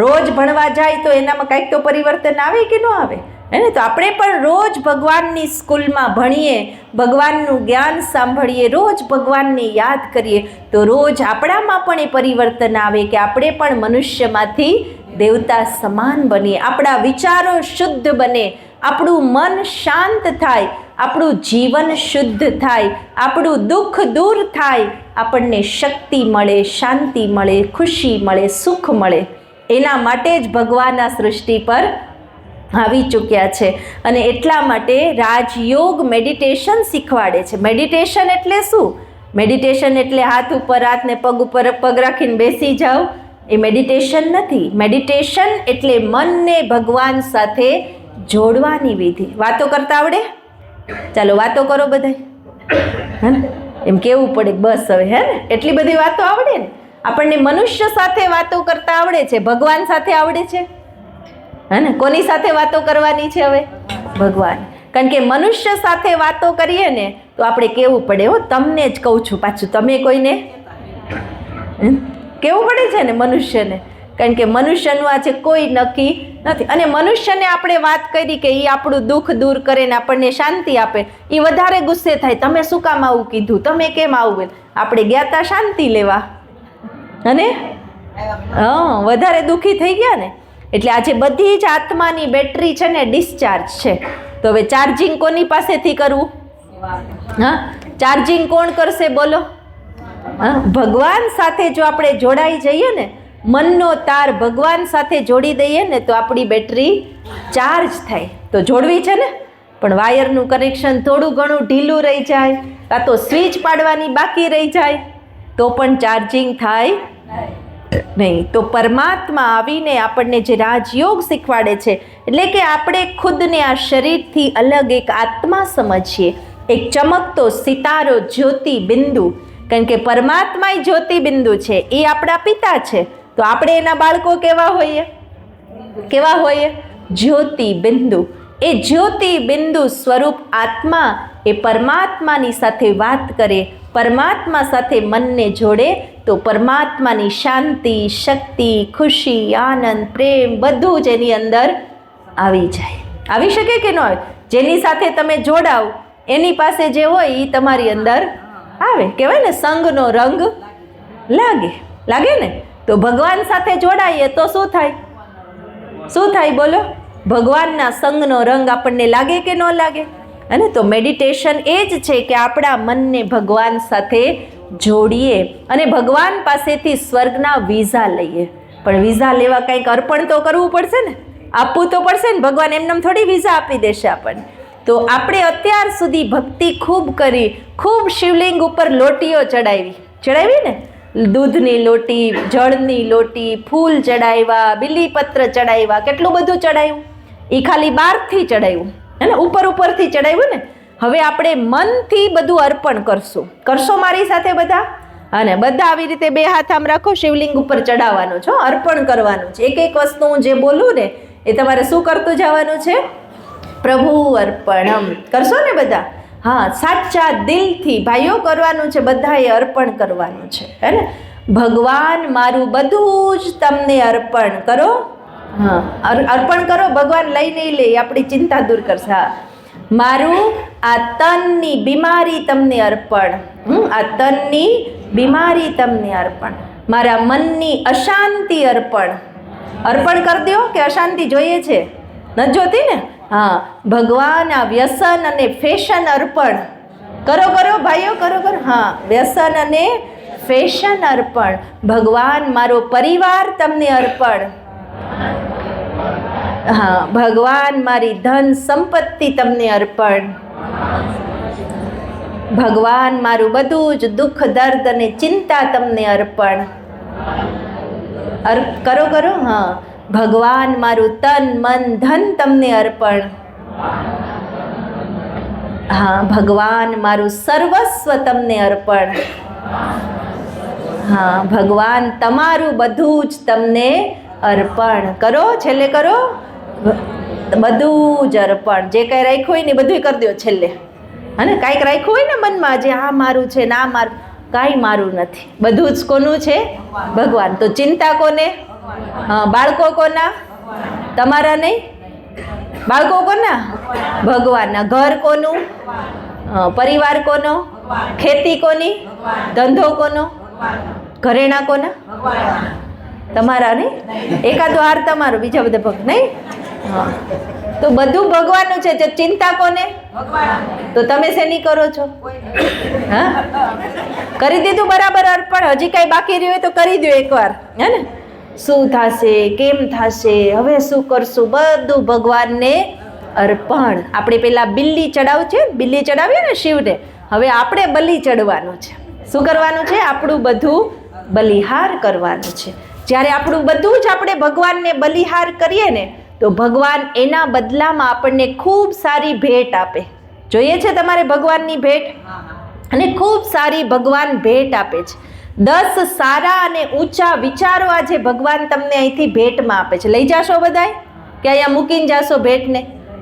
Speaker 1: રોજ ભણવા જાય તો એનામાં કંઈક તો પરિવર્તન આવે કે ન આવે? હે ને? તો આપણે પણ રોજ ભગવાનની સ્કૂલમાં ભણીએ, ભગવાનનું જ્ઞાન સાંભળીએ, રોજ ભગવાનને યાદ કરીએ, તો રોજ આપણામાં પણ એ પરિવર્તન આવે કે આપણે પણ મનુષ્યમાંથી દેવતા સમાન બનીએ, આપણા વિચારો શુદ્ધ બને, આપણું મન શાંત થાય, આપણું જીવન શુદ્ધ થાય, આપણું દુઃખ દૂર થાય, આપણને શક્તિ મળે, શાંતિ મળે, ખુશી મળે, સુખ મળે. એના માટે જ ભગવાન આ સૃષ્ટિ પર આવી ચૂક્યા છે. અને એટલા માટે રાજયોગ મેડિટેશન શીખવાડે છે. મેડિટેશન એટલે શું? મેડિટેશન એટલે હાથ ઉપર હાથ ને પગ ઉપર પગ રાખીને બેસી જાઓ, એ મેડિટેશન નથી. મેડિટેશન એટલે મનને ભગવાન સાથે જોડવાની વિધિ. વાતો કરતા આવડે? ચાલો વાતો કરો બધાય. હે ને? એમ કેવું પડે બસ હવે, હે ને? એટલી બધી વાતો આવડે ને. આપણને મનુષ્ય સાથે વાતો કરતા આવડે છે, ભગવાન સાથે આવડે છે? હે ને? કોની સાથે વાતો કરવાની છે હવે? ભગવાન. કારણ કે મનુષ્ય સાથે વાતો કરીએ ને તો આપણે કેવું પડે, હો તમને જ કહું છું પાછું, તમે કોઈને કેવું પડે છે ને મનુષ્યને. કારણ કે મનુષ્યનું આજે કોઈ નક્કી નથી. અને મનુષ્યને આપણે વાત કરી કે એ આપણું દુઃખ દૂર કરે ને આપણને શાંતિ આપે, એ વધારે ગુસ્સે થાય, તમે શું કામ આવું કીધું, તમે કેમ આવું? આપણે ગયા તા શાંતિ લેવા અને વધારે દુઃખી થઈ ગયા ને. એટલે આજે બધી જ આત્માની બેટરી છે ને ડિસ્ચાર્જ છે. તો હવે ચાર્જિંગ કોની પાસેથી કરવું? હા, ચાર્જિંગ કોણ કરશે બોલો? હા, ભગવાન સાથે જો આપણે જોડાઈ જઈએ ને, મનનો તાર ભગવાન સાથે જોડી દઈએ ને, તો આપણી બેટરી ચાર્જ થાય. તો જોડવી છે ને, પણ વાયરનું કનેક્શન થોડું ઘણું ઢીલું રહી જાય, કાં તો સ્વિચ પાડવાની બાકી રહી જાય, તો પણ ચાર્જિંગ થાય નહીં. તો પરમાત્મા આવીને આપણને જે રાજયોગ શીખવાડે છે, એટલે કે આપણે ખુદને આ શરીરથી અલગ એક આત્મા સમજીએ, એક ચમકતો સિતારો, જ્યોતિ બિંદુ. કારણ કે પરમાત્મા જ્યોતિ બિંદુ છે, એ આપણા પિતા છે. તો આપણે એના બાળકો કેવા હોઈએ? કેવા હોઈએ? જ્યોતિ બિંદુ. એ જ્યોતિ બિંદુ સ્વરૂપ આત્મા એ પરમાત્માની સાથે વાત કરે, પરમાત્મા સાથે મનને જોડે, તો પરમાત્માની શાંતિ, શક્તિ, ખુશી, આનંદ, પ્રેમ બધું જ એની અંદર આવી જાય. આવી શકે કે ન આવે? જેની સાથે તમે જોડાવ એની પાસે જે હોય એ તમારી અંદર આવે. કહેવાય ને સંગનો રંગ લાગે. લાગે ને? તો ભગવાન સાથે જોડાઈએ તો શું થાય? શું થાય બોલો? ભગવાનના સંગનો રંગ આપણને લાગે કે ન લાગે? અને તો મેડિટેશન એ જ છે કે આપણા મનને ભગવાન સાથે જોડીએ અને ભગવાન પાસેથી સ્વર્ગના વિઝા લઈએ. પણ વિઝા લેવા કંઈક અર્પણ તો કરવું પડશે ને, આપવું તો પડશે ને. ભગવાન એમને થોડી વિઝા આપી દેશે આપણને. તો આપણે અત્યાર સુધી ભક્તિ ખૂબ કરી, ખૂબ શિવલિંગ ઉપર લોટીઓ ચડાવી ને, દૂધની લોટી, જળની લોટી, ફૂલ ચડાવ્યા, બિલીપત્ર ચડાવ્યા, કેટલું બધું ચડાવ્યું. એ ખાલી બહારથી ચડાવ્યું હે ને, ઉપરથી ચડાવ્યું ને. હવે આપણે મનથી બધું અર્પણ કરશો મારી સાથે બધા? અને બધા આવી રીતે બે હાથ આમ રાખો, શિવલિંગ ઉપર ચડાવવાનું છે, અર્પણ કરવાનું છે. એક એક વસ્તુ હું જે બોલું ને એ તમારે શું કરતું જવાનું છે? પ્રભુ અર્પણમ કરશો ને બધા? હા, સાચા દિલથી ભાઈઓ કરવાનું છે, બધાએ અર્પણ કરવાનું છે હે ને. ભગવાન મારું બધું જ તમને અર્પણ કરો. હા, અર્પણ કરો. ભગવાન લઈ નહીં લે, આપણી ચિંતા દૂર કરશે. હા, મારું આ તનની બીમારી તમને અર્પણ. આ તનની બીમારી તમને અર્પણ. મારા મનની અશાંતિ અર્પણ. અર્પણ કરી દો કે અશાંતિ જોઈએ છે? નથી જોતી ને? હા, ભગવાન આ વ્યસન અને ફેશન અર્પણ કરો ભાઈઓ, કરો. હા, વ્યસન અને ફેશન અર્પણ. ભગવાન મારો પરિવાર તમને અર્પણ. હા, ભગવાન મારી ધન સંપત્તિ તમને અર્પણ. ભગવાન મારું બધું જ દુઃખ, દર્દ અને ચિંતા તમને અર્પણ. કરો. હા, ભગવાન મારું તન, મન, ધન તમને અર્પણ. હા, ભગવાન મારું સર્વસ્વ તમને અર્પણ. હા, ભગવાન તમારું બધું જ તમને અર્પણ. કરો, છેલ્લે કરો. બધું જ અર્પણ. જે કાંઈ રાખ્યું હોય ને બધું કરી દો છેલ્લે. અને કાંઈક રાખ્યું હોય ને મનમાં, જે આ મારું છે ને આ મારું, કાંઈ મારું નથી. બધું જ કોનું છે? ભગવાન. તો ચિંતા કોને? હા, બાળકો કોના? તમારા નહીં. બાળકો કોના? ભગવાનના. ઘર કોનું? પરિવાર કોનો? ખેતી કોની? ધંધો કોનો? ઘરેણા કોના? તમારા નહીં. એકાદો હાર તમારો, બીજા બધા ભગ નહીં. હા, તો બધું ભગવાનનું છે. ચિંતા કોને? તો તમે શેની કરો છો? હા, કરી દીધું બરાબર અર્પણ? હજી કાંઈ બાકી રહ્યું હોય તો કરી દો એકવાર હે ને. શું થશે, કેમ થશે, હવે શું કરશું, બધું ભગવાનને અર્પણ. આપણે પેલા બિલ્લી ચડાવીએ ને શિવને. હવે આપણે બલિ ચડવાનું છે. શું કરવાનું છે? આપણું બધું બલિહાર કરવાનું છે. જ્યારે આપણું બધું જ આપણે ભગવાનને બલિહાર કરીએ ને, તો ભગવાન એના બદલામાં આપણને ખૂબ સારી ભેટ આપે. જોઈએ છે તમારે ભગવાનની ભેટ? અને ખૂબ સારી ભગવાન ભેટ આપે છે. 10 સારા અને ઊંચા વિચારો આજે ભગવાન તમને અહીંથી ભેટમાં આપે છે. લઈ જાશો બધાય કે અહીંયા મૂકીને જાશો ભેટને?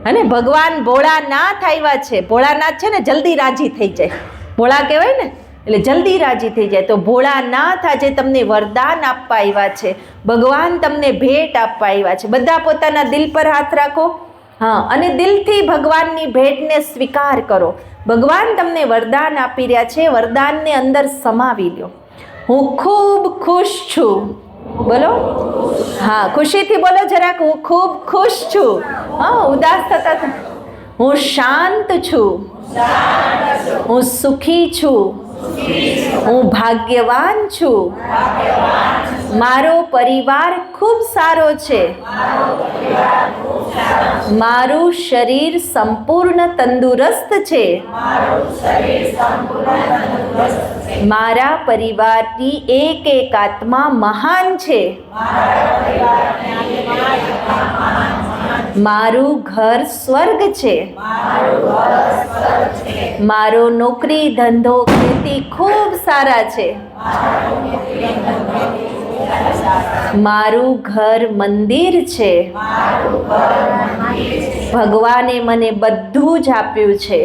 Speaker 1: અને ભગવાન ભોળાનાથ આવ્યા છે. ભોળાનાથ છે ને જલ્દી રાજી થઈ જાય. ભોળા કહેવાય ને એટલે જલ્દી રાજી થઈ જાય. તો ભોળાનાથ આજે તમને વરદાન આપવા આવ્યા છે. ભગવાન તમને ભેટ આપવા આવ્યા છે. બધા પોતાના દિલ પર હાથ રાખો. હા, અને દિલથી ભગવાનની ભેટને સ્વીકાર કરો. ભગવાન તમને વરદાન આપી રહ્યા છે. વરદાનને અંદર સમાવી લો. હું ખૂબ ખુશ છું. બોલો. હા, ખુશીથી બોલો જરાક. હું ખૂબ ખુશ છું. હા, ઉદાસ થતા. હું શાંત છું. હું સુખી છું. હું ભાગ્યવાન છું. મારો પરિવાર ખૂબ સારો છે. મારું શરીર સંપૂર્ણ તંદુરસ્ત છે. મારા પરિવારની એક આત્મા મહાન છે. મારું ઘર સ્વર્ગ છે. મારો નોકરી, ધંધો, ખેતી ખૂબ સારા છે. મારું ઘર મંદિર છે. ભગવાને મને બધું જ આપ્યું છે.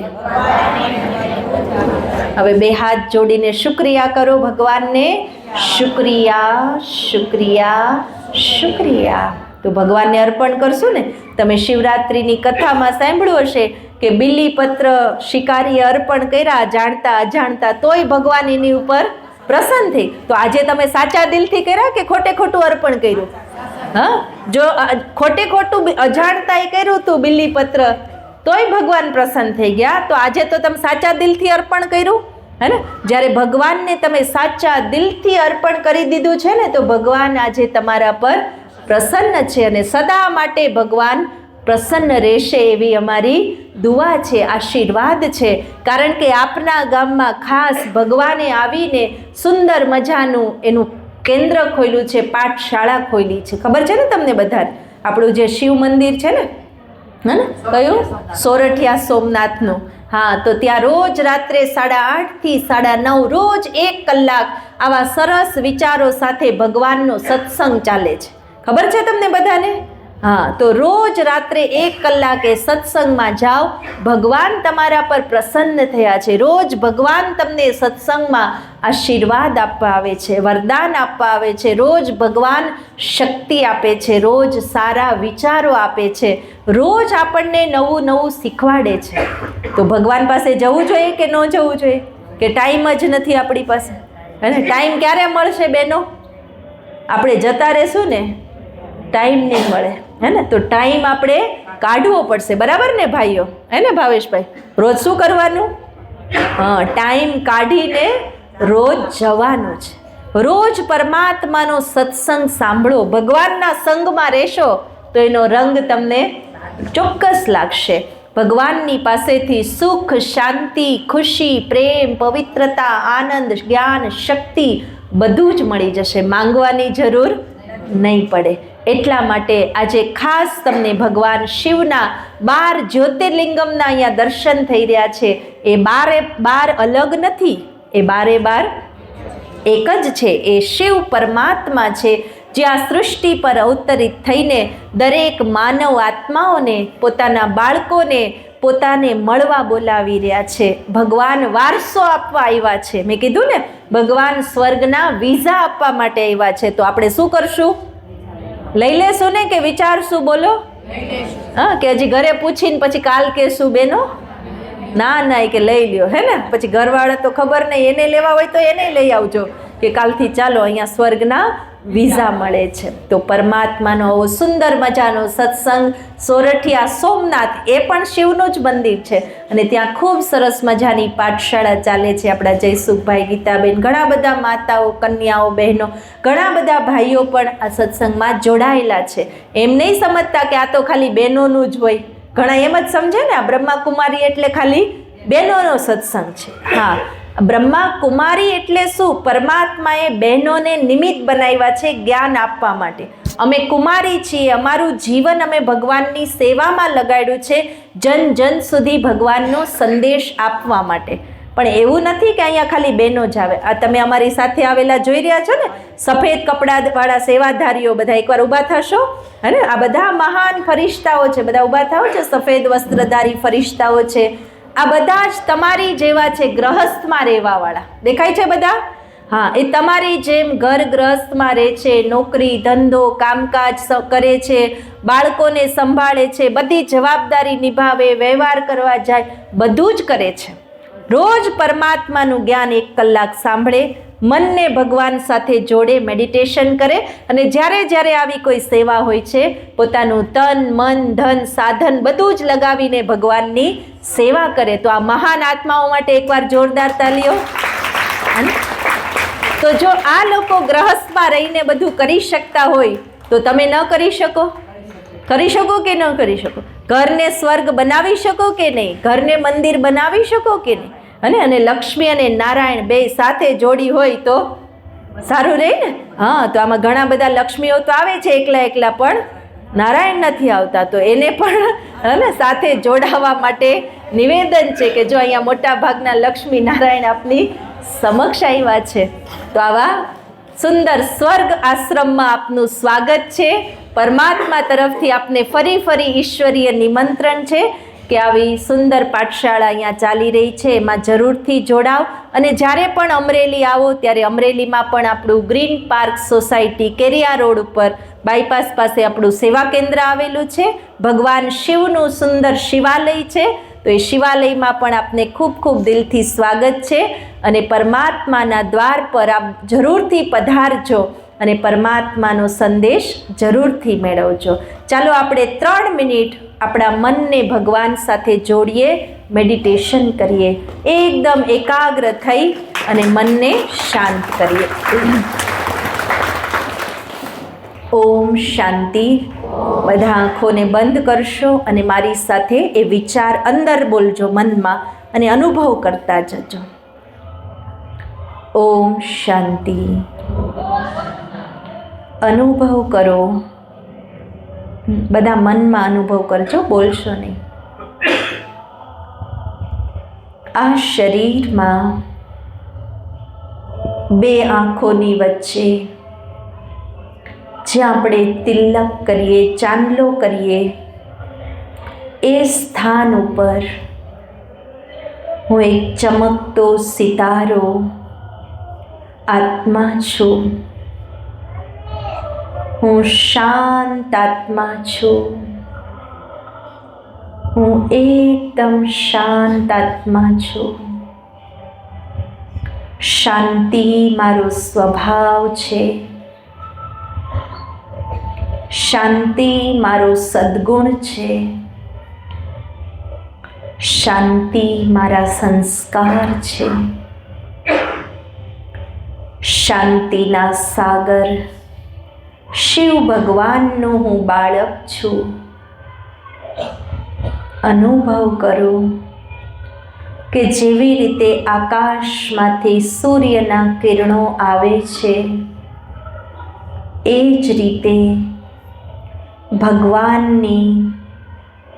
Speaker 1: હવે બે હાથ જોડીને શુક્રિયા કરો ભગવાનને. શુક્રિયા, શુક્રિયા, શુક્રિયા. તો ભગવાનને અર્પણ કરશું ને. તમે શિવરાત્રિની કથામાં સાંભળ્યું હશે કે બિલીપત્ર શિકારીએ અર્પણ કર્યા, જાણતા અજાણતા, તોય ભગવાન એની ઉપર પ્રસન્ન થઈ. તો આજે તમે સાચા દિલથી કર્યા કે ખોટે ખોટું અર્પણ કર્યું? હા, જો ખોટે ખોટું અજાણતાએ કર્યું હતું બિલીપત્ર, તોય ભગવાન પ્રસન્ન થઈ ગયા. તો આજે તો તમે સાચા દિલથી અર્પણ કર્યું હે ને. જ્યારે ભગવાનને તમે સાચા દિલથી અર્પણ કરી દીધું છે ને, તો ભગવાન આજે તમારા પર પ્રસન્ન છે. અને સદા માટે ભગવાન પ્રસન્ન રહેશે એવી અમારી દુઆ છે, આશીર્વાદ છે, કારણ કે આપના ગામમાં ખાસ ભગવાને આવીને સુંદર મજાનું એનું કેન્દ્ર ખોલ્યું છે, પાઠશાળા ખોલી છે. ખબર છે ને તમને બધાને? આપણું જે શિવ મંદિર છે ને, હે ને, કયું? સોરઠિયા સોમનાથનું. હા, તો ત્યાં રોજ રાત્રે 8:30 થી 9:30 રોજ 1 કલાક આવા સરસ વિચારો સાથે ભગવાનનો સત્સંગ ચાલે છે. ખબર છે તમને બધાને? હા, તો રોજ રાત્રે 1 કલાકે સત્સંગમાં જાઓ. ભગવાન તમારા પર પ્રસન્ન થયા છે. રોજ ભગવાન તમને સત્સંગમાં આશીર્વાદ આપવા આવે છે, વરદાન આપવા આવે છે. રોજ ભગવાન શક્તિ આપે છે, રોજ સારા વિચારો આપે છે, રોજ આપણને નવું નવું શીખવાડે છે. તો ભગવાન પાસે જવું જોઈએ કે ન જવું જોઈએ? કે ટાઈમ જ નથી આપણી પાસે? અને ટાઈમ ક્યારે મળશે બહેનો? આપણે જતા રહેશું ને, ટાઈમ નહીં મળે, હે ને? તો ટાઈમ આપણે કાઢવો પડશે, બરાબર ને ભાઈઓ? હે ને ભાવેશભાઈ? રોજ શું કરવાનું? હા, ટાઈમ કાઢીને રોજ જવાનું છે. રોજ પરમાત્માનો સત્સંગ સાંભળો. ભગવાનના સંગમાં રહેશો તો એનો રંગ તમને ચોક્કસ લાગશે. ભગવાનની પાસેથી સુખ, શાંતિ, ખુશી, પ્રેમ, પવિત્રતા, આનંદ, જ્ઞાન, શક્તિ બધું જ મળી જશે. માંગવાની જરૂર નહીં પડે. એટલા માટે આજે ખાસ તમને ભગવાન શિવના 12 જ્યોતિર્લિંગમના અહીંયા દર્શન થઈ રહ્યા છે. એ 12 અલગ નથી, એ 12 એક જ છે. એ શિવ પરમાત્મા છે, જે આ સૃષ્ટિ પર અવતરિત થઈને દરેક માનવ આત્માઓને, પોતાના બાળકોને પોતાને મળવા બોલાવી રહ્યા છે. ભગવાન વારસો આપવા આવ્યા છે. મેં કીધું ને, ભગવાન સ્વર્ગના વિઝા આપવા માટે આવ્યા છે. તો આપણે શું કરશું? લઈ લેશું ને કે વિચારશું? બોલો. હા, કે હજી ઘરે પૂછીને પછી કાલ કહેશું બેનો? ના ના, કે લઈ લ્યો, હે ને? પછી ઘરવાળા તો ખબર નહીં, એને લેવા હોય તો એને લઈ આવજો, કે કાલથી ચાલો અહીંયા સ્વર્ગના વિઝા મળે છે. તો પરમાત્માનો આવો સુંદર મજાનો સત્સંગ. સોરઠિયા સોમનાથ એ પણ શિવનું જ મંદિર છે, અને ત્યાં ખૂબ સરસ મજાની પાઠશાળા ચાલે છે. આપણા જયસુખભાઈ, ગીતાબેન, ઘણા બધા માતાઓ, કન્યાઓ, બહેનો, ઘણા બધા ભાઈઓ પણ આ સત્સંગમાં જોડાયેલા છે. એમ નહીં સમજતા કે આ તો ખાલી બહેનોનું જ હોય. ઘણા એમ જ સમજે ને, આ બ્રહ્માકુમારી એટલે ખાલી બહેનોનો સત્સંગ છે. હા, બ્રહ્માકુમારી એટલે શું? પરમાત્માએ બહેનોને નિમિત્ત બનાવ્યા છે જ્ઞાન આપવા માટે. અમે કુમારી છીએ, અમારું જીવન અમે ભગવાનની સેવામાં લગાડ્યું છે, જન જન સુધી ભગવાનનો સંદેશ આપવા માટે. પણ એવું નથી કે અહીંયા ખાલી બહેનો જ આવે. આ તમે અમારી સાથે આવેલા જોઈ રહ્યા છો ને, સફેદ કપડાવાળા સેવાધારીઓ, બધા એકવાર ઊભા થશો. અને આ બધા મહાન ફરિશ્તાઓ છે, બધા ઊભા થાઓ છે. સફેદ વસ્ત્રધારી ફરિશ્તાઓ છે. આ બધા જ તમારી જેવા છે, ગ્રહસ્થમાં રહેવાવાળા. દેખાય છે બધા? હા, એ તમારી જેમ ઘર ગ્રહસ્થમાં રહે છે, નોકરી ધંધો કામકાજ કરે છે, બાળકોને સંભાળે છે, બધી જવાબદારી નિભાવે, વ્યવહાર કરવા જાય, બધું જ કરે છે. રોજ પરમાત્માનું જ્ઞાન 1 કલાક સાંભળે, મનને ભગવાન સાથે જોડે, મેડિટેશન કરે, અને જ્યારે જ્યારે આવી કોઈ સેવા હોય છે, પોતાનું તન, મન, ધન, સાધન બધું જ લગાવીને ભગવાનની સેવા કરે. તો આ મહાન આત્માઓ માટે એકવાર જોરદાર તાલીઓ. તો જો આ લોકો ગ્રહસ્થમાં રહીને બધું કરી શકતા હોય, તો તમે ન કરી શકો? કરી શકો કે ન કરી શકો? ઘરને સ્વર્ગ બનાવી શકો કે નહીં? ઘરને મંદિર બનાવી શકો કે નહીં? અને લક્ષ્મી અને નારાયણ બે સાથે જોડી હોય તો સારું રહે ને? હા, તો આમાં ઘણા બધા લક્ષ્મીઓ તો આવે છે એકલા એકલા, પણ નારાયણ નથી આવતા. તો એને પણ સાથે જોડાવા માટે નિવેદન છે કે જો અહીંયા મોટા ભાગના લક્ષ્મી નારાયણ આપની સમક્ષ આવ્યા છે, તો આવા સુંદર સ્વર્ગ આશ્રમમાં આપનું સ્વાગત છે. પરમાત્મા તરફથી આપને ફરી ફરી ઈશ્વરીય નિમંત્રણ છે કે આવી સુંદર પાઠશાળા અહીંયા ચાલી રહી છે, એમાં જરૂરથી જોડાવ. અને જ્યારે પણ અમરેલી આવો ત્યારે અમરેલીમાં પણ આપણું green park society, Keriya road ઉપર બાયપાસ પાસે આપણું સેવા કેન્દ્ર આવેલું છે. ભગવાન શિવનું સુંદર શિવાલય છે, તો એ શિવાલયમાં પણ આપને ખૂબ ખૂબ દિલથી સ્વાગત છે. અને પરમાત્માના દ્વાર પર આપ જરૂરથી પધારજો અને પરમાત્માનો સંદેશ જરૂરથી મેળવજો. ચાલો આપણે 3 મિનિટ આપણા મનને ભગવાન સાથે જોડીએ, મેડિટેશન કરીએ, એકદમ એકાગ્ર થઈ અને મનને શાંત કરીએ. ઓમ શાંતિ. બધા આંખોને બંધ કરશો અને મારી સાથે એ વિચાર અંદર બોલજો મનમાં અને અનુભવ કરતા જજો. ઓમ શાંતિ. અનુભવ કરો. બધા મનમાં અનુભવ કરજો, બોલશો નહીં. આ શરીરમાં બે આંખોની વચ્ચે જ્યાં આપણે તિલક કરીએ, ચાંદલો કરીએ, એ સ્થાન ઉપર હું એક ચમકતો સિતારો આત્મા છું. હું શાંત આત્મા છું. હું એકદમ શાંત આત્મા છું. શાંતિ મારો સ્વભાવ છે. શાંતિ મારો સદ્ગુણ છે. શાંતિ મારા સંસ્કાર છે. શાંતિના સાગર શિવ ભગવાનનું હું બાળક છું. અનુભવ કરો કે જેવી રીતે આકાશમાંથી સૂર્યના કિરણો આવે છે, એ જ રીતે ભગવાનની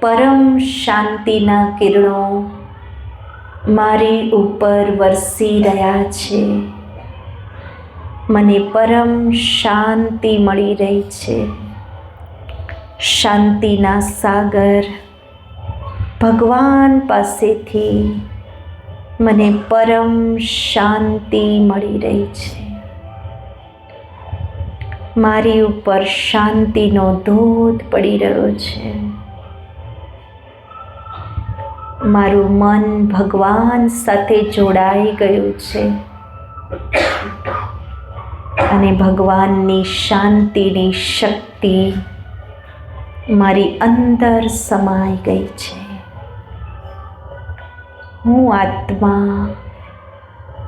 Speaker 1: પરમ શાંતિના કિરણો મારી ઉપર વરસી રહ્યા છે. મને પરમ શાંતિ મળી રહી છે. શાંતિના સાગર ભગવાન પાસેથી મને પરમ શાંતિ મળી રહી છે. મારી ઉપર શાંતિનો ધોધ પડી રહ્યો છે. મારું મન ભગવાન સાથે જોડાઈ ગયું છે અને ભગવાનની શાંતિની શક્તિ મારી અંદર સમાઈ ગઈ છે. હું આત્મા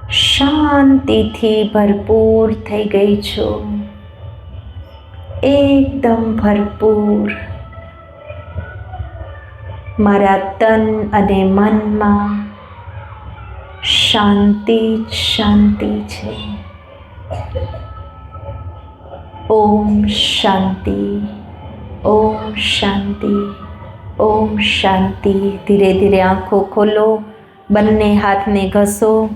Speaker 1: શાંતિથી ભરપૂર થઈ ગઈ છું. એકદમ ભરપૂર. મારા તન અને મનમાં શાંતિ જ શાંતિ છે. ઓમ શાંતિ. ઓમ શાંતિ. ઓમ શાંતિ. ધીરે ધીરે આંખો ખોલો. બંને હાથને ઘસો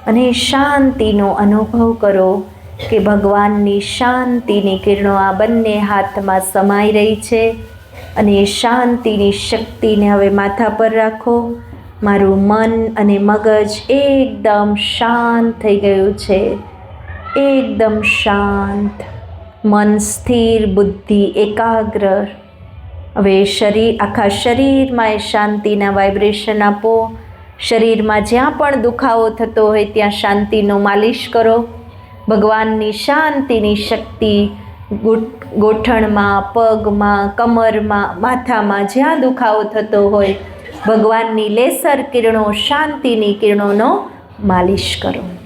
Speaker 1: અને શાંતિનો અનુભવ કરો કે ભગવાનની શાંતિની કિરણો આ બંને હાથમાં સમાઈ રહી છે. અને એ શાંતિની શક્તિને હવે માથા પર રાખો. મારું મન અને મગજ એકદમ શાંત થઈ ગયું છે. એકદમ શાંત. મન સ્થિર, બુદ્ધિ એકાગ્ર. હવે આખા શરીરમાં એ શાંતિના વાઇબ્રેશન આપો. શરીરમાં જ્યાં પણ દુખાવો થતો હોય ત્યાં શાંતિનો માલિશ કરો. ભગવાનની શાંતિની શક્તિ ગોઠણમાં, પગમાં, કમરમાં, માથામાં જ્યાં દુખાવો થતો હોય, ભગવાનની લેસર કિરણો, શાંતિની કિરણોનો માલિશ કરો.